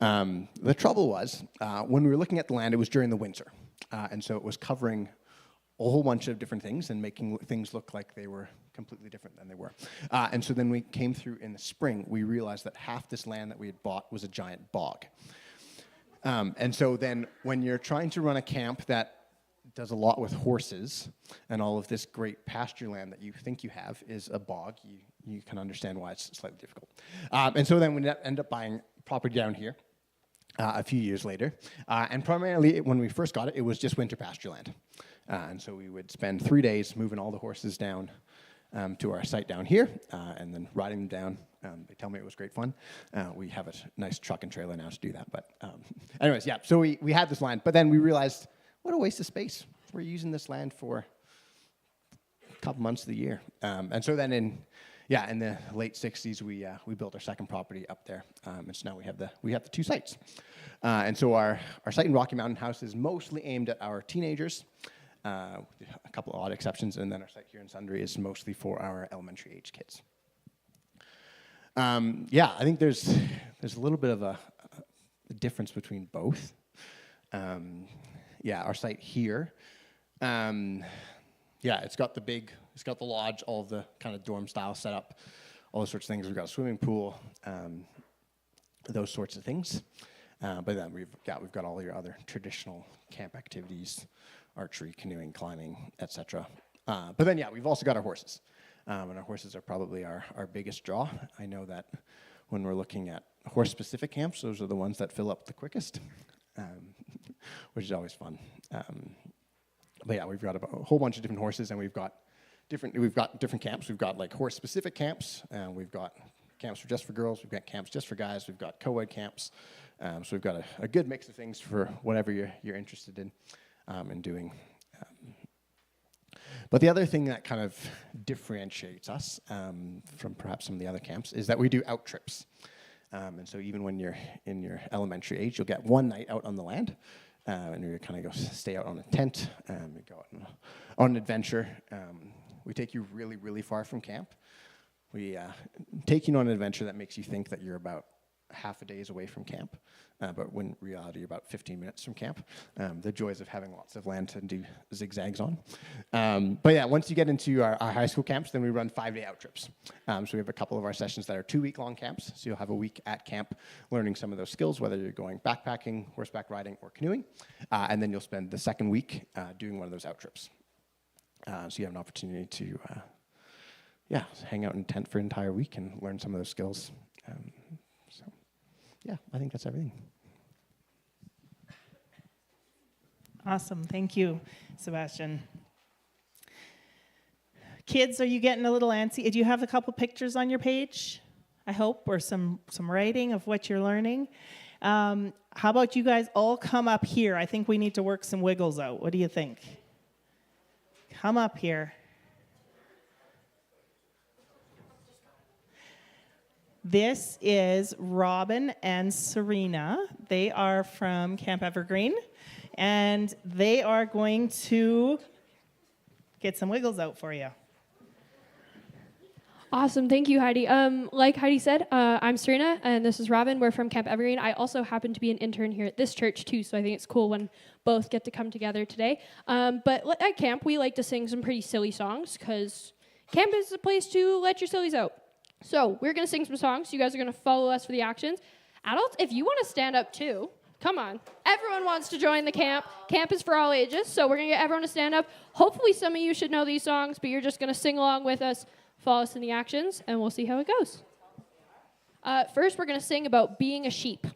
The trouble was, when we were looking at the land, it was during the winter, and so it was covering a whole bunch of different things and making things look like they were completely different than they were. And so then we came through in the spring, we realized that half this land that we had bought was a giant bog. And so then when you're trying to run a camp that does a lot with horses and all of this great pasture land that you think you have is a bog, you can understand why it's slightly difficult. And so then we end up buying property down here a few years later. And primarily when we first got it, it was just winter pasture land. And so we would spend 3 days moving all the horses down to our site down here, and then riding them down. They tell me it was great fun. We have a nice truck and trailer now to do that. But anyways, so we had this land, but then we realized, what a waste of space. We're using this land for a couple months of the year. And so then in the late 60s, we built our second property up there. And so now we have the 2 sites. And so our site in Rocky Mountain House is mostly aimed at our teenagers, a couple of odd exceptions, and then our site here in Sundre is mostly for our elementary age kids. I think there's a little bit of a difference between both. Our site here, it's got the lodge, all of the kind of dorm style setup, all those sorts of things. We've got a swimming pool, those sorts of things. But then we've got all your other traditional camp activities, archery, canoeing, climbing, etc. But then we've also got our horses. And our horses are probably our biggest draw. I know that when we're looking at horse-specific camps, those are the ones that fill up the quickest, which is always fun. But we've got a whole bunch of different horses, and we've got different camps. We've got like horse-specific camps, and we've got camps just for girls. We've got camps just for guys. We've got co-ed camps. So we've got a good mix of things for whatever you're interested in doing. But the other thing that kind of differentiates us from perhaps some of the other camps is that we do out trips. And so even when you're in your elementary age, you'll get one night out on the land, and you kind of go stay out on a tent, you go out on an adventure. We take you really, really far from camp. We take you on an adventure that makes you think that you're about half a day's away from camp, but when in reality you're about 15 minutes from camp. The joys of having lots of land to do zigzags on. But once you get into our high school camps, then we run 5-day out trips. So we have a couple of our sessions that are 2-week-long camps, so you'll have a week at camp learning some of those skills, whether you're going backpacking, horseback riding, or canoeing, and then you'll spend the second week doing one of those out trips. So you have an opportunity to yeah, hang out in a tent for an entire week and learn some of those skills. So, yeah, I think that's everything.
Awesome. Thank you, Sebastian. Kids, are you getting a little antsy? Do you have a couple pictures on your page, I hope, or some writing of what you're learning? How about you guys all come up here? I think we need to work some wiggles out. What do you think? Come up here. This is Robin and Serena. They are from Camp Evergreen, and they are going to get some wiggles out for you.
Awesome. Thank you, Heidi. Like Heidi said, I'm Serena, and this is Robin. We're from Camp Evergreen. I also happen to be an intern here at this church, too, so I think it's cool when both get to come together today. But at camp, we like to sing some pretty silly songs, because camp is a place to let your sillies out. So we're going to sing some songs. You guys are going to follow us for the actions. Adults, if you want to stand up, too, come on. Everyone wants to join the camp. Camp is for all ages, so we're going to get everyone to stand up. Hopefully some of you should know these songs, but you're just going to sing along with us. Follow us in the actions, and we'll see how it goes. First, we're going to sing about being a sheep.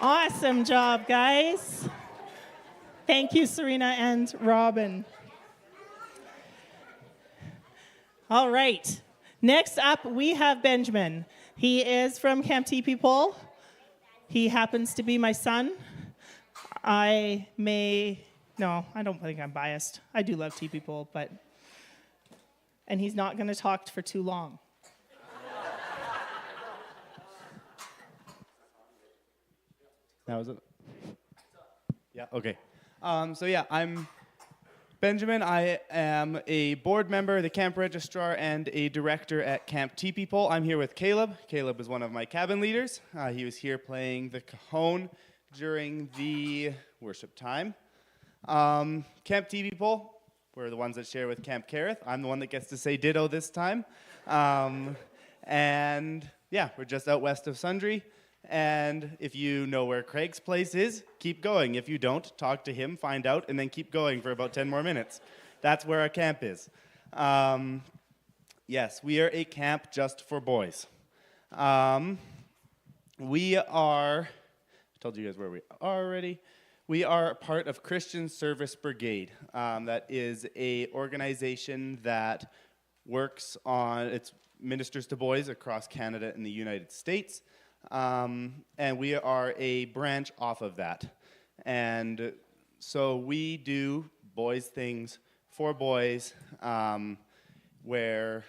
Awesome job, guys. Thank you, Serena and Robin. All right. Next up, we have Benjamin. He is from Camp Teepee Pole. He happens to be my son. I don't think I'm biased. I do love Teepee Pole, and he's not going to talk for too long.
That was it. Yeah, okay. I'm Benjamin. I am a board member, the camp registrar, and a director at Camp Teepee Pole. I'm here with Caleb. Caleb is one of my cabin leaders. He was here playing the cajon during the worship time. Camp Teepee Pole, we're the ones that share with Camp Carith. I'm the one that gets to say ditto this time. We're just out west of Sundre. And if you know where Craig's place is, keep going. If you don't, talk to him, find out, and then keep going for about 10 more minutes. That's where our camp is. Yes, we are a camp just for boys. We are, I told you guys where we are already. We are part of Christian Service Brigade. That is a organization that works on, it ministers to boys across Canada and the United States. And we are a branch off of that. And so we do boys things for boys, where,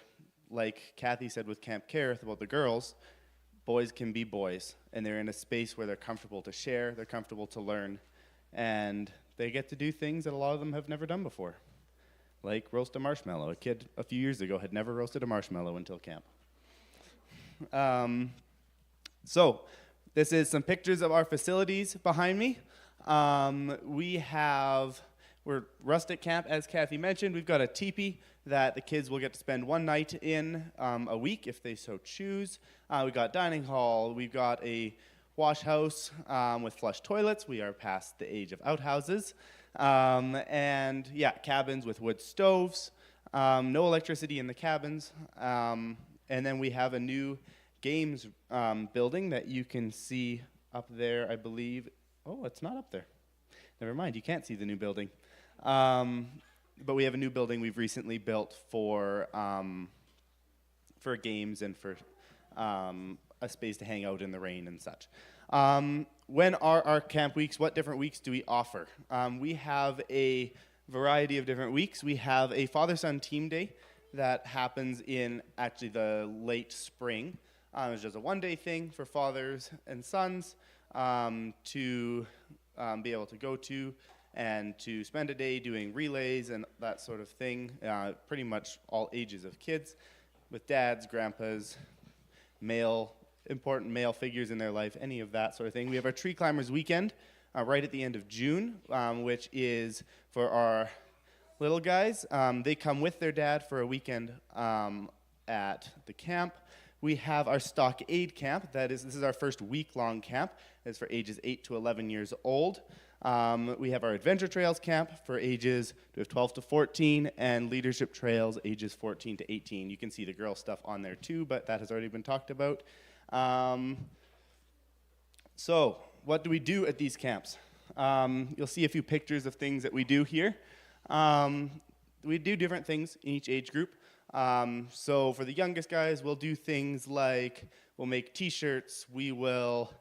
like Kathy said with Camp Carith about the girls, boys can be boys, and they're in a space where they're comfortable to share, they're comfortable to learn, and they get to do things that a lot of them have never done before, like roast a marshmallow. A kid a few years ago had never roasted a marshmallow until camp. So this is some pictures of our facilities behind me. We're rustic camp, as Kathy mentioned. We've got a teepee that the kids will get to spend one night in a week if they so choose. We've got dining hall. We've got a wash house with flush toilets. We are past the age of outhouses. Cabins with wood stoves. No electricity in the cabins. And then we have a new games building that you can see up there, I believe. Oh, it's not up there. Never mind, you can't see the new building. But we have a new building we've recently built for games and for a space to hang out in the rain and such. When are our camp weeks? What different weeks do we offer? We have a variety of different weeks. We have a Father-Son Team Day that happens in actually the late spring. It's just a one-day thing for fathers and sons to be able to go to and to spend a day doing relays and that sort of thing. Pretty much all ages of kids with dads, grandpas, important male figures in their life, any of that sort of thing. We have our Tree Climbers Weekend right at the end of June, which is for our little guys. They come with their dad for a weekend at the camp. We have our Stock Aid Camp. This is our first week-long camp. It's for ages 8 to 11 years old. We have our Adventure Trails Camp for ages 12 to 14, and Leadership Trails ages 14 to 18. You can see the girl stuff on there too, but that has already been talked about. So what do we do at these camps? You'll see a few pictures of things that we do here. We do different things in each age group. So for the youngest guys, we'll do things like we'll make t-shirts, we will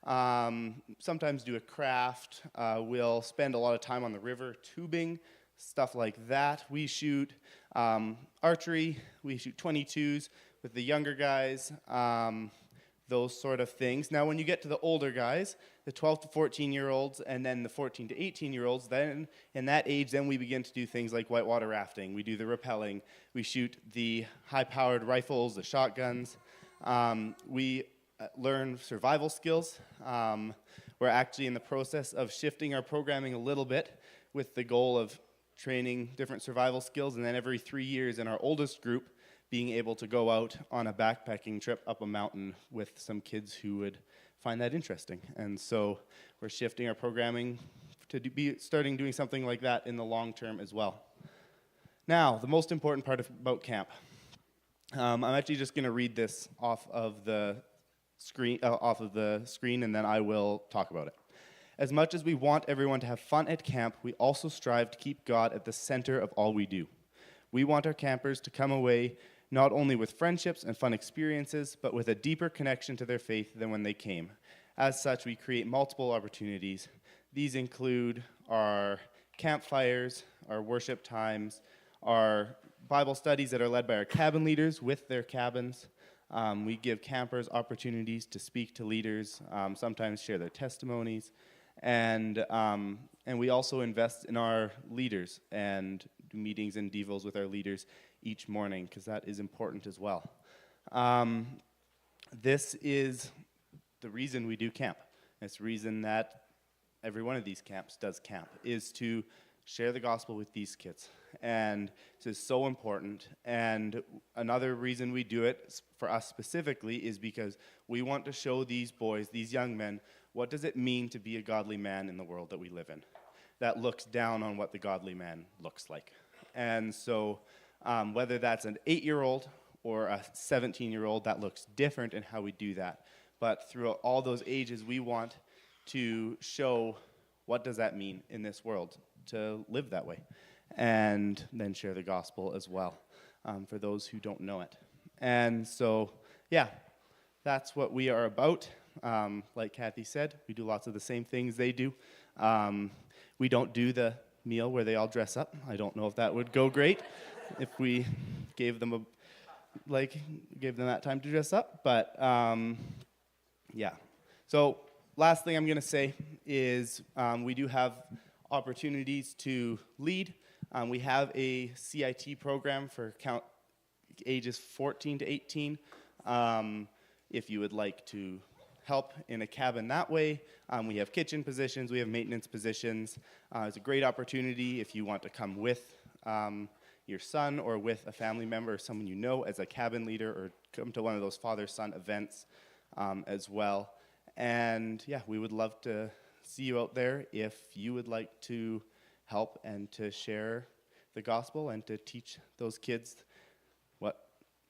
sometimes do a craft, we'll spend a lot of time on the river tubing, stuff like that. We shoot archery, we shoot 22s with the younger guys, those sort of things. Now when you get to the older guys, the 12 to 14-year-olds and then the 14 to 18-year-olds, then in that age, then we begin to do things like whitewater rafting. We do the rappelling. We shoot the high-powered rifles, the shotguns. We learn survival skills. We're actually in the process of shifting our programming a little bit with the goal of training different survival skills, and then every 3 years in our oldest group, being able to go out on a backpacking trip up a mountain with some kids who would find that interesting. And so we're shifting our programming to be starting doing something like that in the long term as well. Now, the most important part about camp. I'm actually just going to read this off of the screen, and then I will talk about it. As much as we want everyone to have fun at camp, we also strive to keep God at the center of all we do. We want our campers to come away not only with friendships and fun experiences, but with a deeper connection to their faith than when they came. As such, we create multiple opportunities. These include our campfires, our worship times, our Bible studies that are led by our cabin leaders with their cabins. We give campers opportunities to speak to leaders, sometimes share their testimonies, and we also invest in our leaders and do meetings and devos with our leaders each morning, because that is important as well. This is the reason we do camp. It's the reason that every one of these camps does camp, is to share the gospel with these kids. And this is so important. And another reason we do it, for us specifically, is because we want to show these boys, these young men, what does it mean to be a godly man in the world that we live in, that looks down on what the godly man looks like. And so whether that's an 8-year-old or a 17-year-old, that looks different in how we do that. But throughout all those ages, we want to show what does that mean in this world to live that way, and then share the gospel as well for those who don't know it. And so, yeah, that's what we are about. Like Kathy said, we do lots of the same things they do. We don't do the meal where they all dress up. I don't know if that would go great if we gave them that time to dress up. But yeah. So last thing I'm going to say is we do have opportunities to lead. We have a CIT program for ages 14 to 18. If you would like to help in a cabin that way, we have kitchen positions, we have maintenance positions. It's a great opportunity if you want to come with your son or with a family member or someone you know as a cabin leader, or come to one of those father-son events as well. And yeah, we would love to see you out there if you would like to help and to share the gospel and to teach those kids what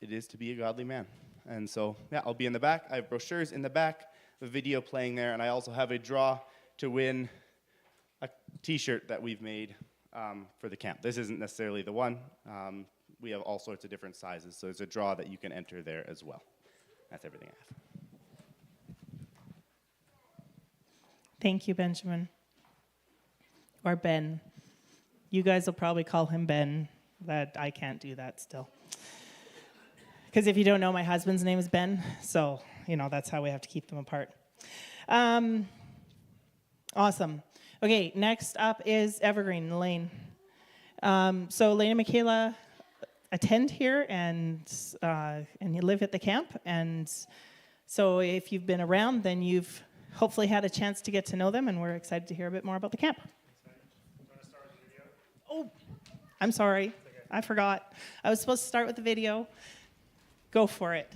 it is to be a godly man. And so, yeah, I'll be in the back. I have brochures in the back, a video playing there, and I also have a draw to win a t-shirt that we've made for the camp. This isn't necessarily the one. We have all sorts of different sizes, so there's a draw that you can enter there as well. That's everything I have.
Thank you, Benjamin. Or Ben. You guys will probably call him Ben, but I can't do that still. Because if you don't know, my husband's name is Ben, so, that's how we have to keep them apart. Awesome. Okay, next up is Evergreen, Lane. So Lane and Michaela attend here, and you live at the camp, and so if you've been around, then you've hopefully had a chance to get to know them, and we're excited to hear a bit more about the camp. Oh, I'm sorry. I forgot. I was supposed to start with the video. Go for it.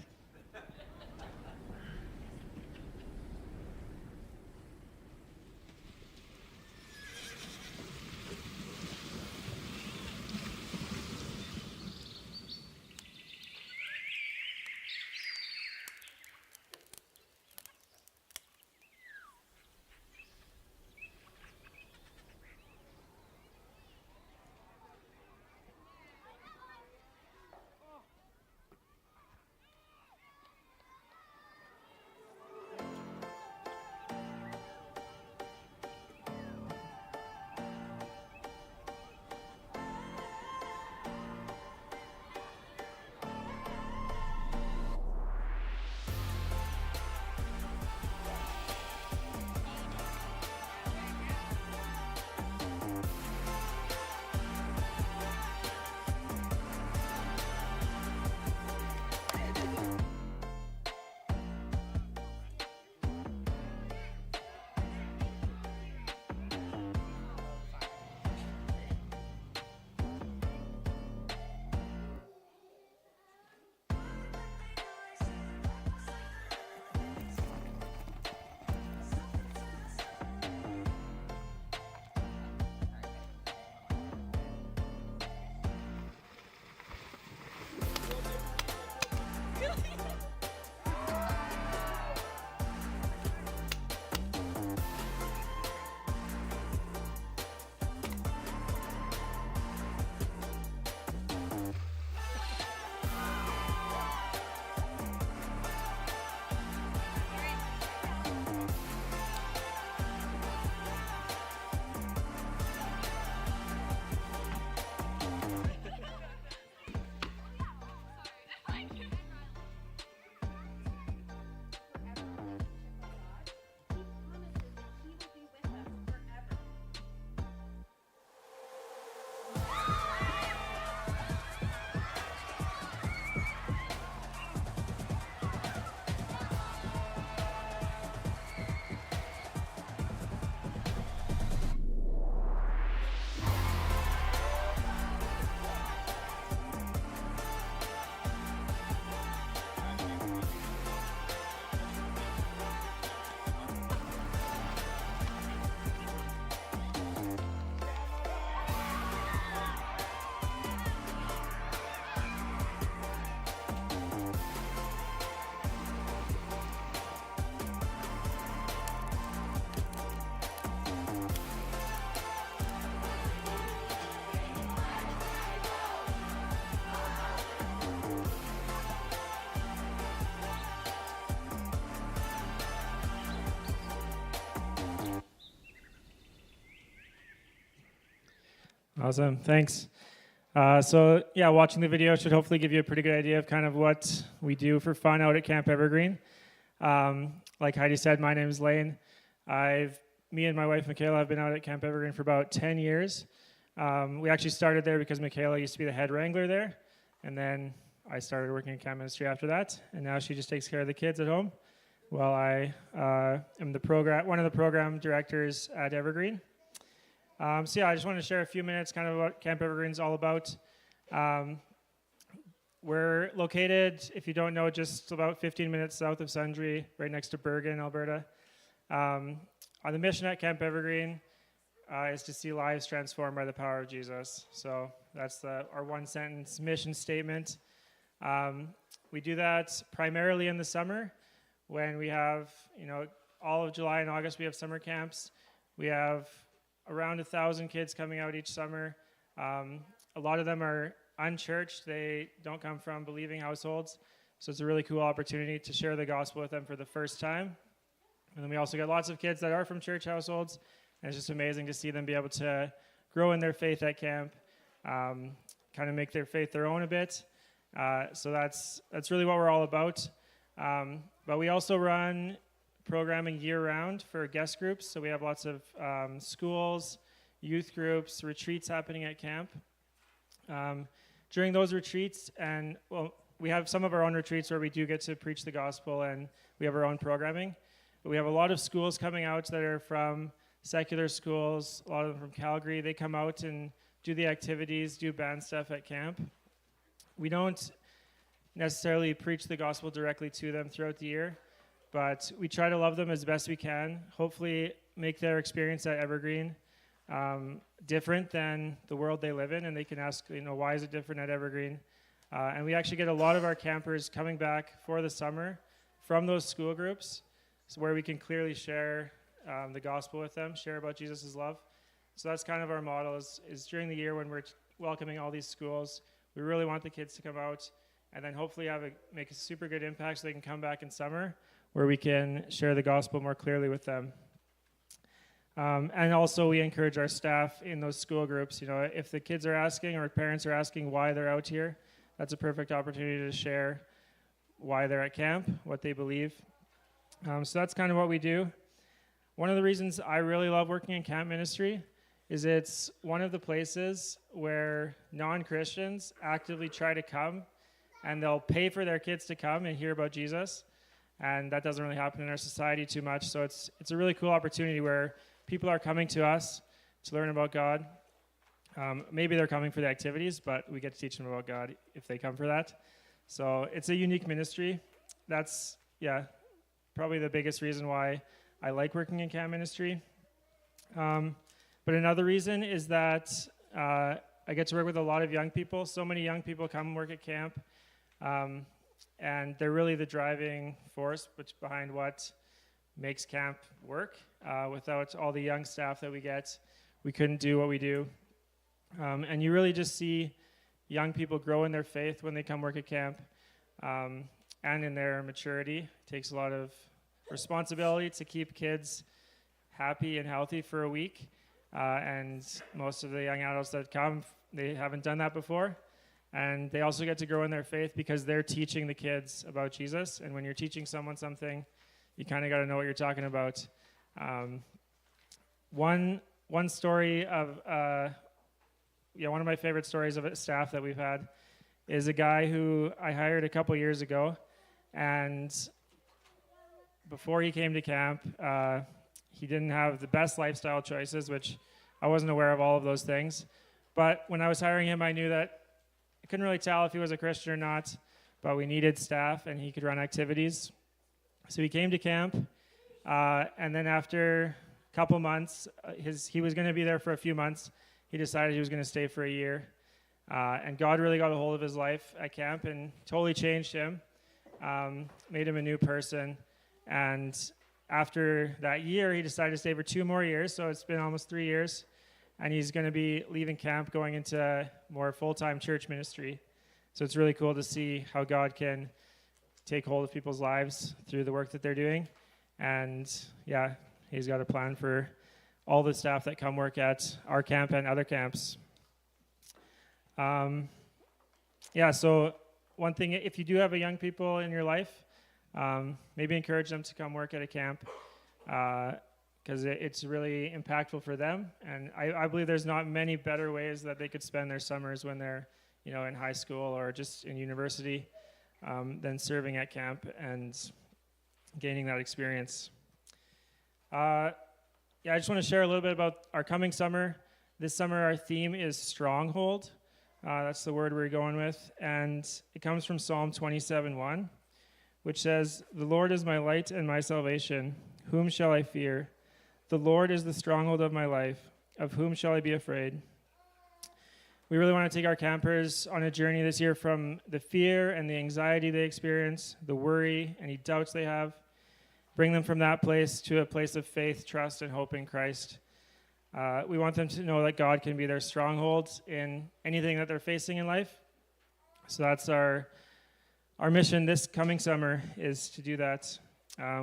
Awesome, thanks. Watching the video should hopefully give you a pretty good idea of kind of what we do for fun out at Camp Evergreen. Like Heidi said, my name is Lane. Me and my wife Michaela have been out at Camp Evergreen for about 10 years. We actually started there because Michaela used to be the head wrangler there, and then I started working in camp ministry after that, and now she just takes care of the kids at home while I am one of the program directors at Evergreen. I just want to share a few minutes kind of what Camp Evergreen is all about. We're located, if you don't know, just about 15 minutes south of Sundre, right next to Bergen, Alberta. The mission at Camp Evergreen is to see lives transformed by the power of Jesus. So that's our one-sentence mission statement. We do that primarily in the summer when we have, all of July and August we have summer camps. We have around 1,000 kids coming out each summer. A lot of them are unchurched. They don't come from believing households. So it's a really cool opportunity to share the gospel with them for the first time. And then we also get lots of kids that are from church households. And it's just amazing to see them be able to grow in their faith at camp, kind of make their faith their own a bit. So that's really what we're all about. But we also run programming year-round for guest groups. So we have lots of schools, youth groups, retreats happening at camp. During those retreats, we have some of our own retreats where we do get to preach the gospel and we have our own programming. But we have a lot of schools coming out that are from secular schools, a lot of them from Calgary. They come out and do the activities, do band stuff at camp. We don't necessarily preach the gospel directly to them throughout the year, but we try to love them as best we can, hopefully make their experience at Evergreen different than the world they live in, and they can ask, why is it different at Evergreen? And we actually get a lot of our campers coming back for the summer from those school groups, where we can clearly share the gospel with them, share about Jesus' love. So that's kind of our model is during the year when we're welcoming all these schools, we really want the kids to come out and then hopefully make a super good impact so they can come back in summer where we can share the gospel more clearly with them. And also we encourage our staff in those school groups, if the kids are asking or parents are asking why they're out here, that's a perfect opportunity to share why they're at camp, what they believe. So that's kind of what we do. One of the reasons I really love working in camp ministry is it's one of the places where non-Christians actively try to come and they'll pay for their kids to come and hear about Jesus. And that doesn't really happen in our society too much. So it's a really cool opportunity where people are coming to us to learn about God. Maybe they're coming for the activities, but we get to teach them about God if they come for that. So it's a unique ministry. That's, probably the biggest reason why I like working in camp ministry. But another reason is that I get to work with a lot of young people. So many young people come and work at camp. And they're really the driving force behind what makes camp work. Without all the young staff that we get, we couldn't do what we do. And you really just see young people grow in their faith when they come work at camp and in their maturity. It takes a lot of responsibility to keep kids happy and healthy for a week. And most of the young adults that come, they haven't done that before. And they also get to grow in their faith because they're teaching the kids about Jesus. And when you're teaching someone something, you kind of got to know what you're talking about. One story of, one of my favorite stories of a staff that we've had is a guy who I hired a couple years ago. And before he came to camp, he didn't have the best lifestyle choices, which I wasn't aware of all of those things. But when I was hiring him, I knew that I couldn't really tell if he was a Christian or not, but we needed staff and he could run activities. So he came to camp, and then after a couple months, he was going to be there for a few months. He decided he was going to stay for a year. And God really got a hold of his life at camp and totally changed him, made him a new person. And after that year, he decided to stay for 2 more years, so it's been almost 3 years. And he's going to be leaving camp, going into more full-time church ministry. So it's really cool to see how God can take hold of people's lives through the work that they're doing. And he's got a plan for all the staff that come work at our camp and other camps. Yeah, so one thing, if you do have a young people in your life, maybe encourage them to come work at a camp, because it's really impactful for them. And I believe there's not many better ways that they could spend their summers when they're, in high school or just in university, than serving at camp and gaining that experience. I just want to share a little bit about our coming summer. This summer, our theme is Stronghold. That's the word we're going with. And it comes from Psalm 27:1, which says, "The Lord is my light and my salvation. Whom shall I fear? The Lord is the stronghold of my life. Of whom shall I be afraid?" We really want to take our campers on a journey this year from the fear and the anxiety they experience, the worry, any doubts they have, bring them from that place to a place of faith, trust, and hope in Christ. We want them to know that God can be their stronghold in anything that they're facing in life. So that's our mission this coming summer, is to do that.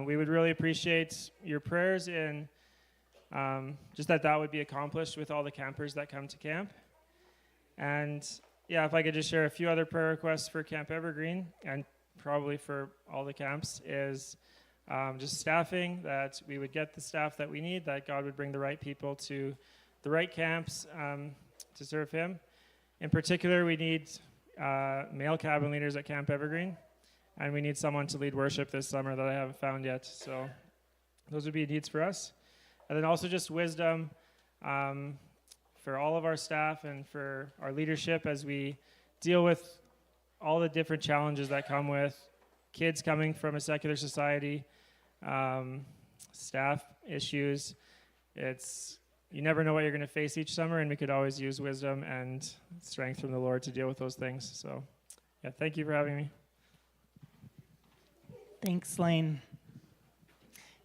We would really appreciate your prayers in just that would be accomplished with all the campers that come to camp. And if I could just share a few other prayer requests for Camp Evergreen, and probably for all the camps, is just staffing, that we would get the staff that we need, that God would bring the right people to the right camps to serve Him. In particular, we need male cabin leaders at Camp Evergreen, and we need someone to lead worship this summer that I haven't found yet. So those would be needs for us. And then also just wisdom for all of our staff and for our leadership as we deal with all the different challenges that come with kids coming from a secular society, staff issues. You never know what you're going to face each summer, and we could always use wisdom and strength from the Lord to deal with those things. So, thank you for having me.
Thanks, Lane.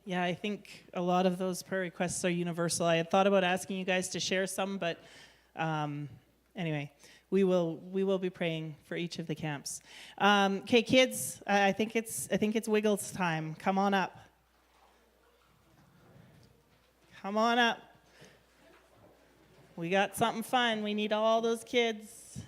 Yeah, I think a lot of those prayer requests are universal. I had thought about asking you guys to share some, but anyway, we will be praying for each of the camps. Okay, kids, I think it's Wiggles time. Come on up. Come on up. We got something fun. We need all those kids.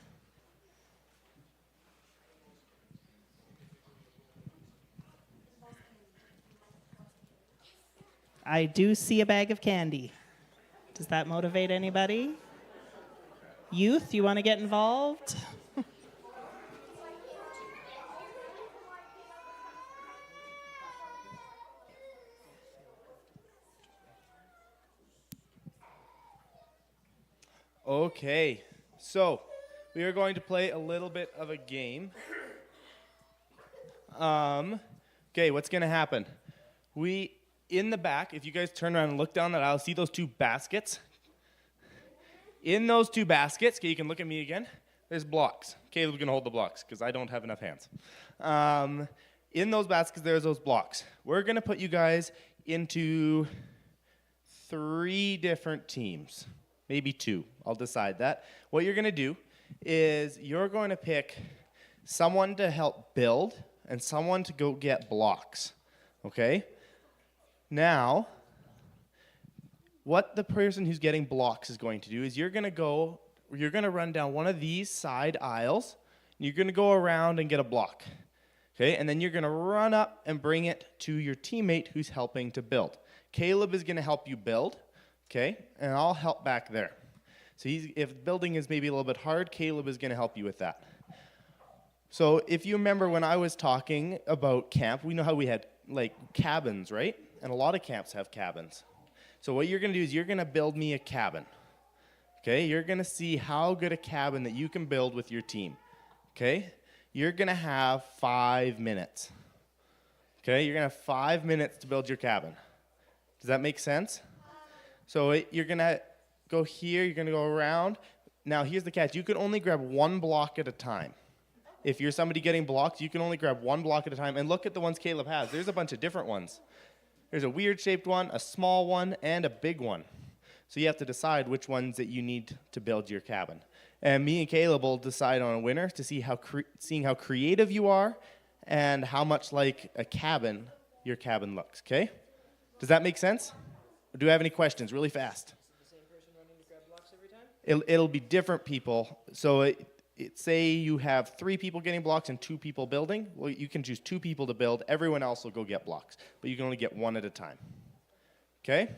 I do see a bag of candy. Does that motivate anybody? Youth, you want to get involved?
Okay, so we are going to play a little bit of a game. Okay, what's going to happen? In the back, if you guys turn around and look down that aisle, see those two baskets? In those two baskets, okay, you can look at me again, there's blocks. Caleb's going to hold the blocks because I don't have enough hands. In those baskets, there's those blocks. We're going to put you guys into 3 different teams, maybe 2. I'll decide that. What you're going to do is you're going to pick someone to help build and someone to go get blocks, okay? Now, what the person who's getting blocks is going to do is you're going to run down one of these side aisles, and you're going to go around and get a block, okay? And then you're going to run up and bring it to your teammate who's helping to build. Caleb is going to help you build, okay? And I'll help back there. So if building is maybe a little bit hard, Caleb is going to help you with that. So if you remember when I was talking about camp, we know how we had cabins, right? And a lot of camps have cabins. So what you're going to do is you're going to build me a cabin. Okay? You're going to see how good a cabin that you can build with your team. Okay? You're going to have 5 minutes. Okay? You're going to have 5 minutes to build your cabin. Does that make sense? So you're going to go here, you're going to go around. Now here's the catch. You can only grab 1 block at a time. If you're somebody getting blocks, you can only grab 1 block at a time. And look at the ones Caleb has. There's a bunch of different ones. There's a weird-shaped one, a small one, and a big one. So you have to decide which ones that you need to build your cabin. And me and Caleb will decide on a winner to see seeing how creative you are and how much like a cabin your cabin looks, okay? Does that make sense? Or do you have any questions really fast? Is it the same person running to grab blocks every time? It'll be different people. So say you have 3 people getting blocks and 2 people building. Well, you can choose 2 people to build. Everyone else will go get blocks, but you can only get 1 at a time. Okay?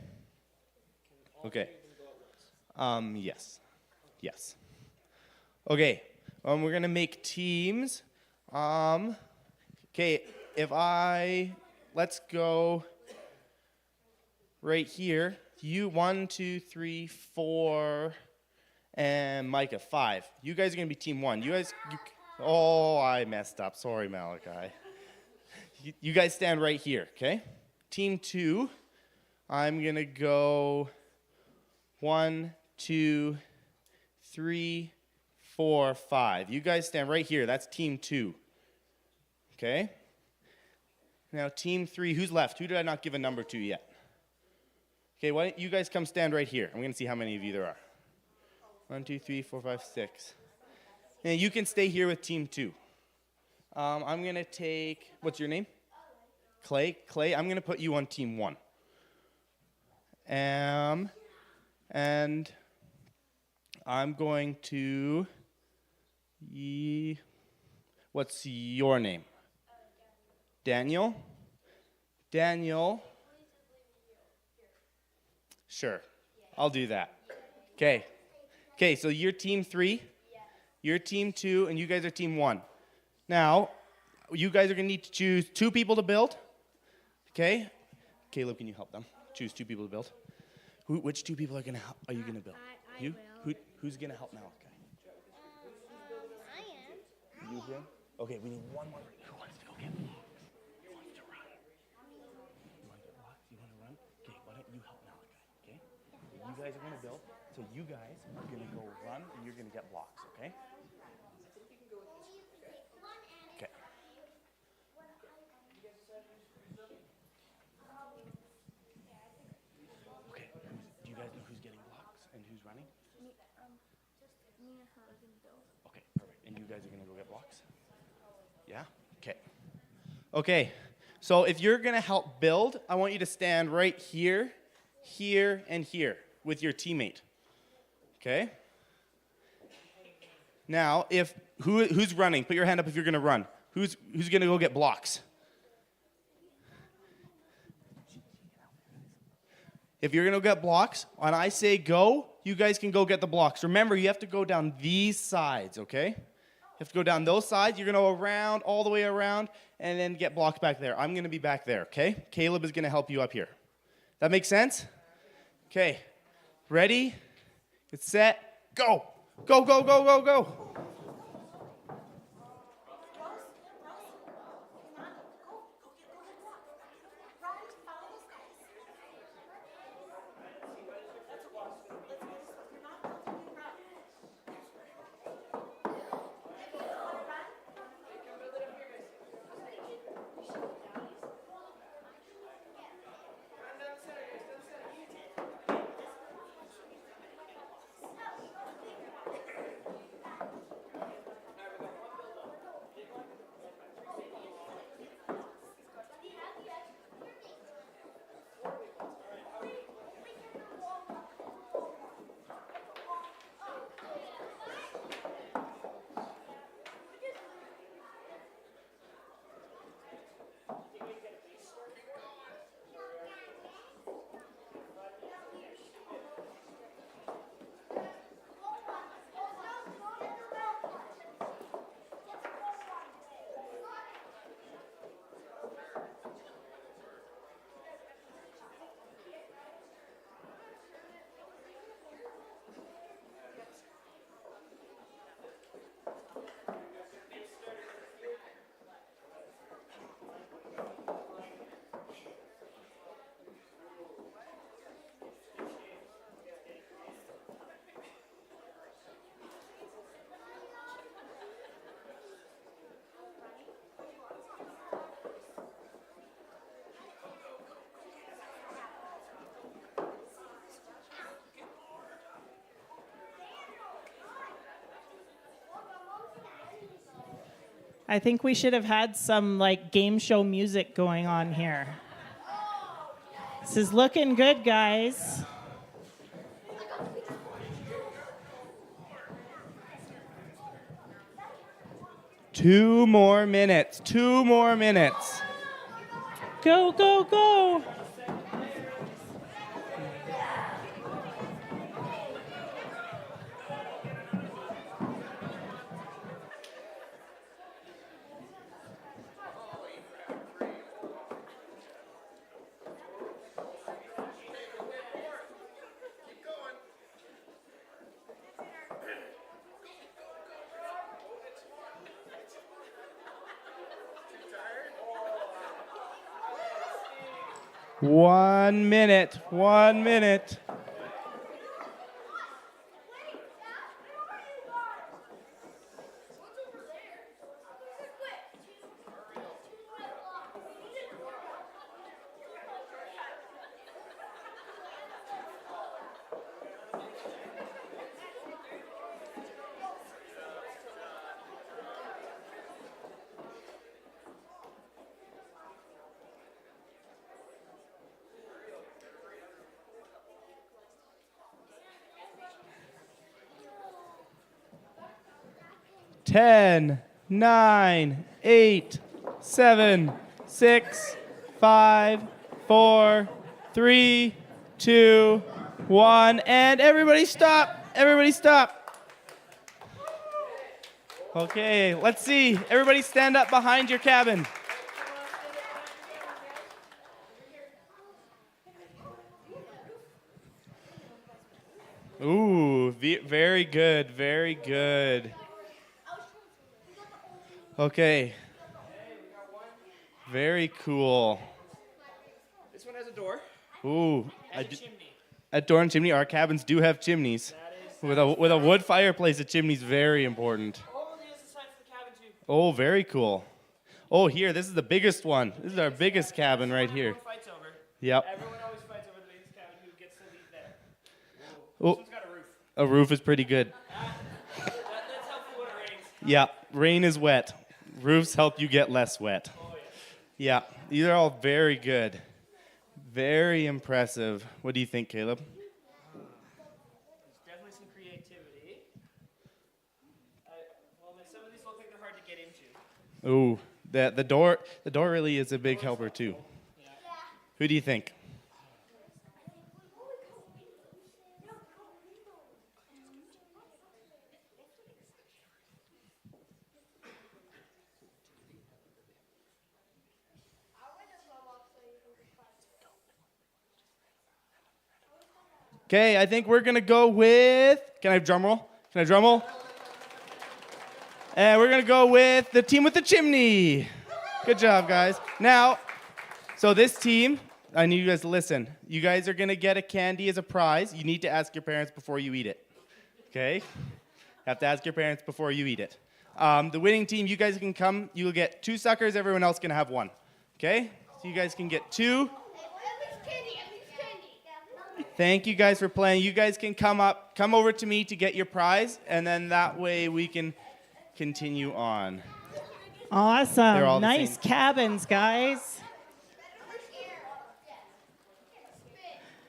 Okay. Yes. Yes. Okay. We're going to make teams. Okay, let's go right here. You 1, 2, 3, 4, and Micah 5. You guys are going to be team 1. Oh, I messed up. Sorry, Malachi. You guys stand right here, okay? Team 2, I'm going to go 1, 2, 3, 4, 5. You guys stand right here. That's team 2. Okay? Now, team 3, who's left? Who did I not give a number to yet? Okay, why don't you guys come stand right here? I'm going to see how many of you there are. 1, 2, 3, 4, 5, 6. And you can stay here with team 2. I'm going to take, what's your name? Clay. Clay, I'm going to put you on team 1. And I'm going to, what's your name? Daniel? Daniel? Sure, I'll do that. Okay. Okay, so you're team 3, you're team 2, and you guys are team 1. Now, you guys are going to need to choose 2 people to build. Okay? Caleb, can you help them? Choose 2 people to build. Which 2 people are you going to build? You? Who's going to help Malachi?
I am.
You here? Okay, we need one more. Who wants to go get blocks? Who wants to run? You want to get blocks? You want to run? Okay, why don't you help Malachi, okay? You guys are going to build, so you guys are going to go run, and you're going to get blocks, okay? Okay. Okay, do you guys know who's getting blocks and who's running?
Just me and her are going to build.
Okay, perfect. And you guys are going to go get blocks? Yeah? Okay. Okay, so if you're going to help build, I want you to stand right here, here, and here with your teammate. Okay? Now, who's running? Put your hand up if you're going to run. Who's going to go get blocks? If you're going to get blocks, when I say go, you guys can go get the blocks. Remember, you have to go down these sides, okay? You have to go down those sides. You're going to go around, all the way around, and then get blocks back there. I'm going to be back there, okay? Caleb is going to help you up here. That make sense? Okay. Ready? Get set. Go. Go, go, go, go, go.
I think we should have had some like game show music going on here. This is looking good, guys.
2 more minutes. 2 more minutes.
Go, go, go.
One minute. 1 minute. Ten, 9, 8, 7, 6, 5, 4, 3, 2, 1, and everybody stop. Everybody stop. Okay, let's see. Everybody stand up behind your cabin. Ooh, very good, very good. Okay. Very cool.
This one has a door.
Ooh,
And a chimney.
a door and chimney. Our cabins do have chimneys. With a wood fireplace, a chimney's very important.
Oh, there's a sign for the cabin too.
Oh, very cool. Oh, here, this is the biggest one. This is our biggest cabin right here.
Everyone fights over.
Yep.
Everyone always fights over the biggest cabin who gets to leave there.
Oh,
This one's got a roof.
a roof is pretty good.
That's helpful when it rains.
Yeah, rain is wet. Roofs help you get less wet.
Oh, yeah.
Yeah, these are all very good. Very impressive. What do you think, Caleb?
There's definitely some creativity. Well, some of these look like they're hard to get into.
Ooh, the door really is a big helper too.
Yeah.
Who do you think? Okay, I think we're gonna go with. Can I have drum roll? Can I drum roll? And we're gonna go with the team with the chimney. Good job, guys. Now, so this team, I need you guys to listen. You guys are gonna get a candy as a prize. You need to ask your parents before you eat it. Okay? You have to ask your parents before you eat it. The winning team, you guys can come. You will get 2 suckers. Everyone else can have 1. Okay? So you guys can get 2. Thank you guys for playing. You guys can come over to me to get your prize, and then that way we can continue on. They're all
Awesome.
the
Nice
same.
cabins, guys.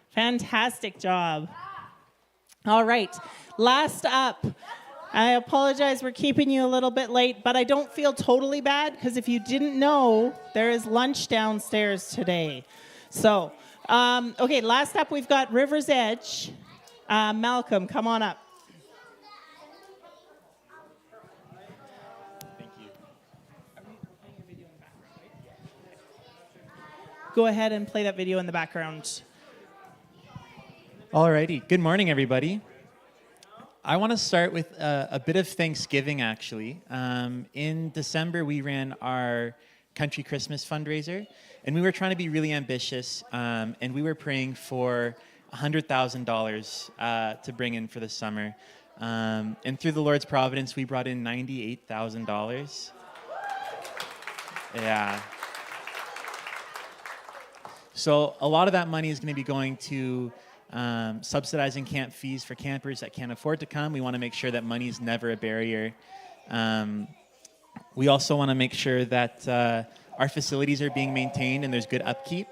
Fantastic job. All right. Last up. I apologize, we're keeping you a little bit late, but I don't feel totally bad because if you didn't know, there is lunch downstairs today. So, okay, last up we've got River's Edge. Malcolm, come on up.
Thank you.
Go ahead and play that video in the background.
Alrighty, good morning, everybody. I want to start with a bit of Thanksgiving, actually. In December, we ran our Country Christmas fundraiser, and we were trying to be really ambitious, and we were praying for $100,000 to bring in for the summer. And through the Lord's providence, we brought in $98,000. Yeah. So a lot of that money is going to be going to subsidizing camp fees for campers that can't afford to come. We want to make sure that money is never a barrier. We also want to make sure that our facilities are being maintained and there's good upkeep.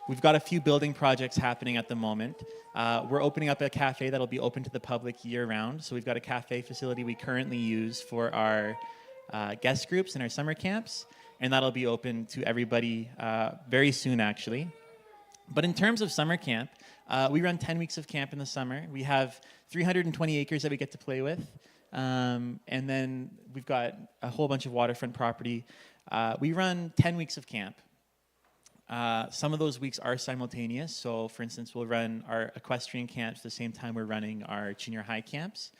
we've got a few building projects happening at the moment. We're opening up a cafe that'll be open to the public year-round. So we've got a cafe facility we currently use for our guest groups and our summer camps, and that'll be open to everybody very soon, actually. But in terms of summer camp, we run 10 weeks of camp in the summer. We have 320 acres that we get to play with. And then we've got a whole bunch of waterfront property. We run 10 weeks of camp. Some of those weeks are simultaneous. So, for instance, we'll run our equestrian camps the same time we're running our junior high camps.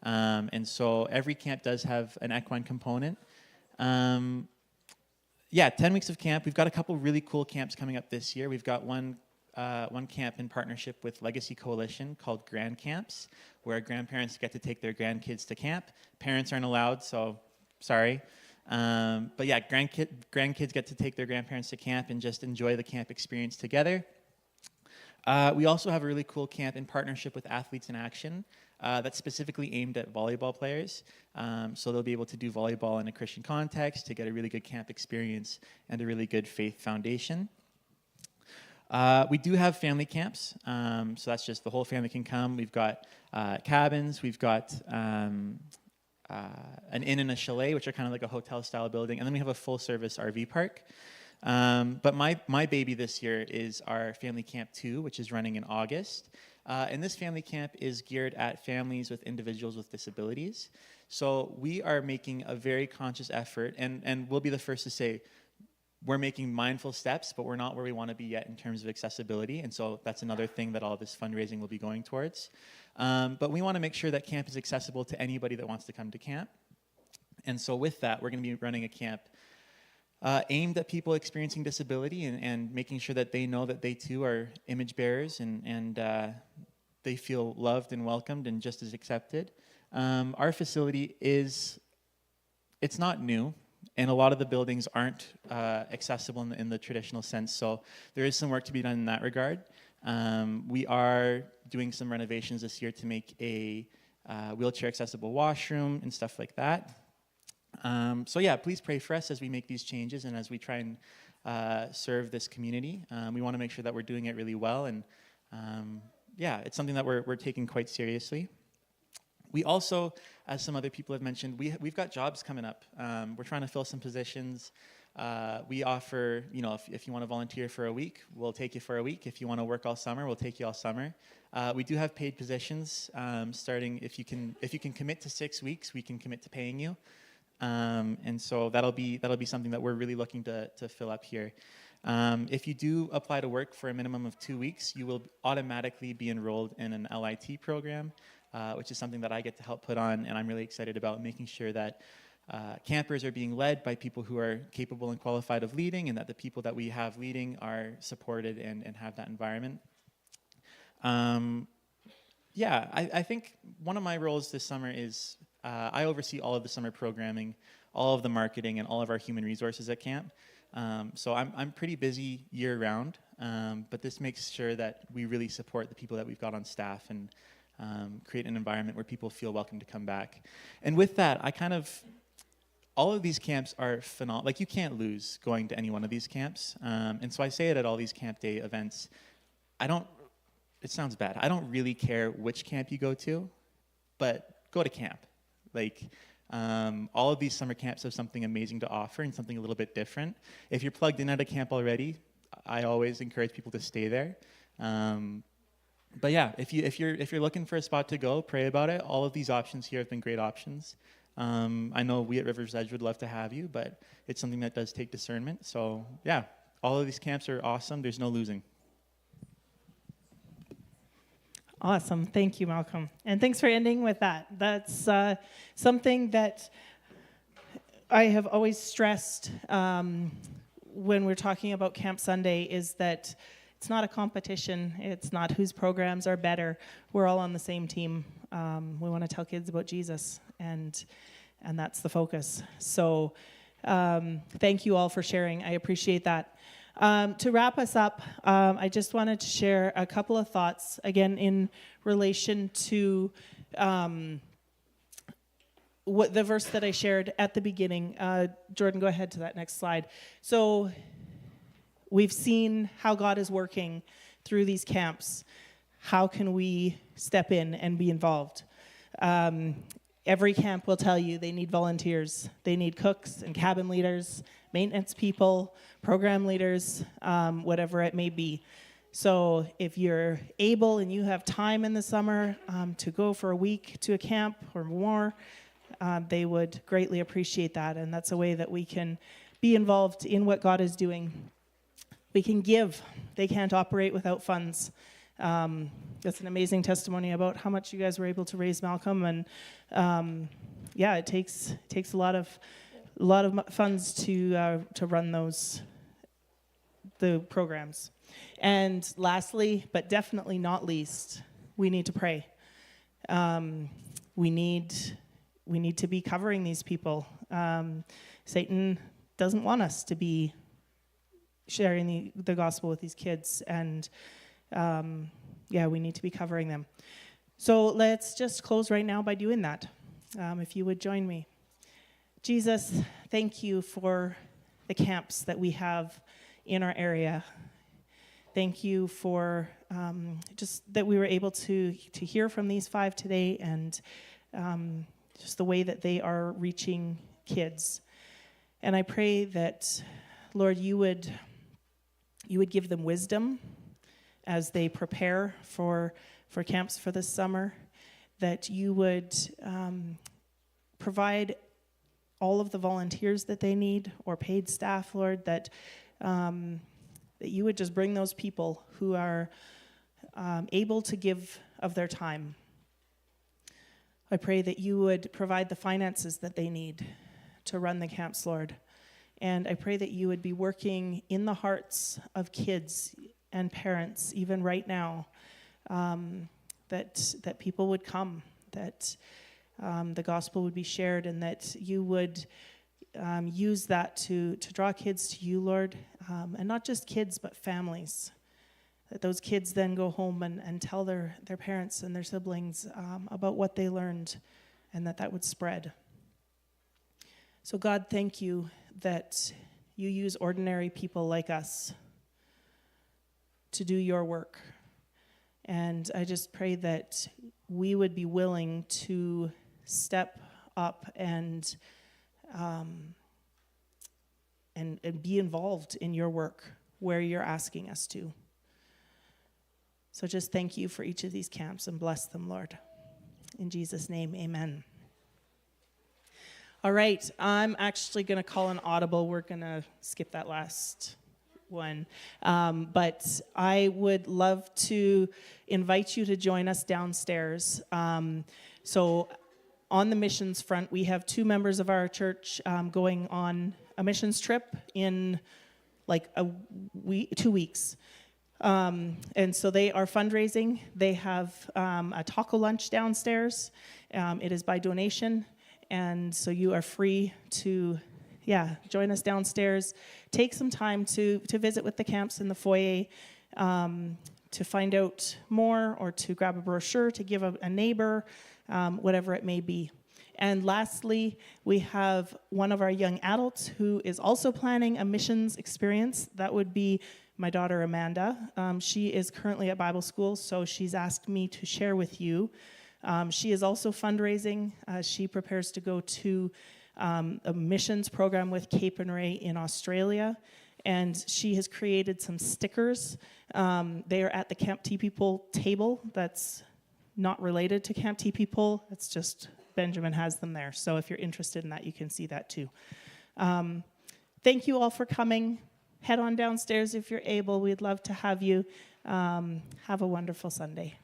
And so every camp does have an equine component. 10 weeks of camp. We've got a couple really cool camps coming up this year. We've got one camp in partnership with Legacy Coalition called Grand Camps, where grandparents get to take their grandkids to camp. Parents aren't allowed, so sorry. But yeah, grandkids get to take their grandparents to camp and just enjoy the camp experience together. We also have a really cool camp in partnership with Athletes in Action that's specifically aimed at volleyball players. So they'll be able to do volleyball in a Christian context to get a really good camp experience and a really good faith foundation. We do have family camps, so that's just the whole family can come. We've got cabins, we've got an inn and a chalet, which are kind of like a hotel-style building, and then we have a full-service RV park. But my baby this year is our Family Camp 2, which is running in August. And this family camp is geared at families with individuals with disabilities. So we are making a very conscious effort, and we'll be the first to say, we're making mindful steps, but we're not where we want to be yet in terms of accessibility. And so that's another thing that all this fundraising will be going towards. But we want to make sure that camp is accessible to anybody that wants to come to camp. And so with that, we're going to be running a camp aimed at people experiencing disability and making sure that they know that they too are image bearers and they feel loved and welcomed and just as accepted. Our facility it's not new. And a lot of the buildings aren't accessible in the traditional sense, so there is some work to be done in that regard. We are doing some renovations this year to make a wheelchair-accessible washroom and stuff like that. So yeah, please pray for us as we make these changes and as we try and serve this community. We want to make sure that we're doing it really well, and it's something that we're taking quite seriously. We also, as some other people have mentioned, we've got jobs coming up. We're trying to fill some positions. We offer, if you want to volunteer for a week, we'll take you for a week. If you want to work all summer, we'll take you all summer. We do have paid positions starting. If you can commit to 6 weeks, we can commit to paying you. And so that'll be something that we're really looking to fill up here. If you do apply to work for a minimum of 2 weeks, you will automatically be enrolled in an LIT program. Which is something that I get to help put on, and I'm really excited about making sure that campers are being led by people who are capable and qualified of leading, and that the people that we have leading are supported and have that environment. I think one of my roles this summer is I oversee all of the summer programming, all of the marketing, and all of our human resources at camp. So I'm pretty busy year-round, but this makes sure that we really support the people that we've got on staff and create an environment where people feel welcome to come back. And with that, all of these camps are phenomenal. Like, you can't lose going to any one of these camps. And so I say it at all these camp day events. It sounds bad. I don't really care which camp you go to, but go to camp. Like, all of these summer camps have something amazing to offer and something a little bit different. If you're plugged in at a camp already, I always encourage people to stay there. But yeah, if you're looking for a spot to go, pray about it. All of these options here have been great options. I know we at River's Edge would love to have you, but it's something that does take discernment. So yeah, all of these camps are awesome. There's no losing.
Awesome. Thank you, Malcolm. And thanks for ending with that. That's something that I have always stressed when we're talking about Camp Sunday, is that it's not a competition. It's not whose programs are better. We're all on the same team. We want to tell kids about Jesus, and that's the focus. So thank you all for sharing. I appreciate that. To wrap us up, I just wanted to share a couple of thoughts, again, in relation to what the verse that I shared at the beginning. Jordan, go ahead to that next slide. So we've seen how God is working through these camps. How can we step in and be involved? Every camp will tell you they need volunteers. They need cooks and cabin leaders, maintenance people, program leaders, whatever it may be. So if you're able and you have time in the summer to go for a week to a camp or more, they would greatly appreciate that. And that's a way that we can be involved in what God is doing. We can give. They can't operate without funds. That's an amazing testimony about how much you guys were able to raise Malcolm. And yeah, it takes a lot of funds to run the programs. And lastly, but definitely not least, we need to pray. We need to be covering these people. Satan doesn't want us to be sharing the gospel with these kids, and we need to be covering them. So let's just close right now by doing that. If you would join me. Jesus, thank you for the camps that we have in our area. Thank you for just that we were able to hear from these 5 today, and just the way that they are reaching kids. And I pray that, Lord, you would give them wisdom as they prepare for camps for this summer, that you would provide all of the volunteers that they need, or paid staff, Lord, that you would just bring those people who are able to give of their time. I pray that you would provide the finances that they need to run the camps, Lord. And I pray that you would be working in the hearts of kids and parents, even right now, that people would come, that the gospel would be shared, and that you would use that to draw kids to you, Lord, and not just kids, but families. That those kids then go home and tell their parents and their siblings about what they learned, and that would spread. So God, thank you that you use ordinary people like us to do your work. And I just pray that we would be willing to step up and be involved in your work where you're asking us to. So just thank you for each of these camps and bless them, Lord. In Jesus' name, amen. All right, I'm actually going to call an audible. We're going to skip that last one. But I would love to invite you to join us downstairs. So on the missions front, we have 2 members of our church going on a missions trip in like 2 weeks. And so they are fundraising. They have a taco lunch downstairs. It is by donation. And so you are free to, join us downstairs. Take some time to visit with the camps in the foyer, to find out more, or to grab a brochure, to give a neighbor, whatever it may be. And lastly, we have one of our young adults who is also planning a missions experience. That would be my daughter, Amanda. She is currently at Bible school, so she's asked me to share with you. She is also fundraising. She prepares to go to a missions program with Cape and Ray in Australia, and she has created some stickers. They are at the Camp T People table. That's not related to Camp T People. It's just Benjamin has them there. So if you're interested in that, you can see that too. Thank you all for coming. Head on downstairs if you're able. We'd love to have you. Have a wonderful Sunday.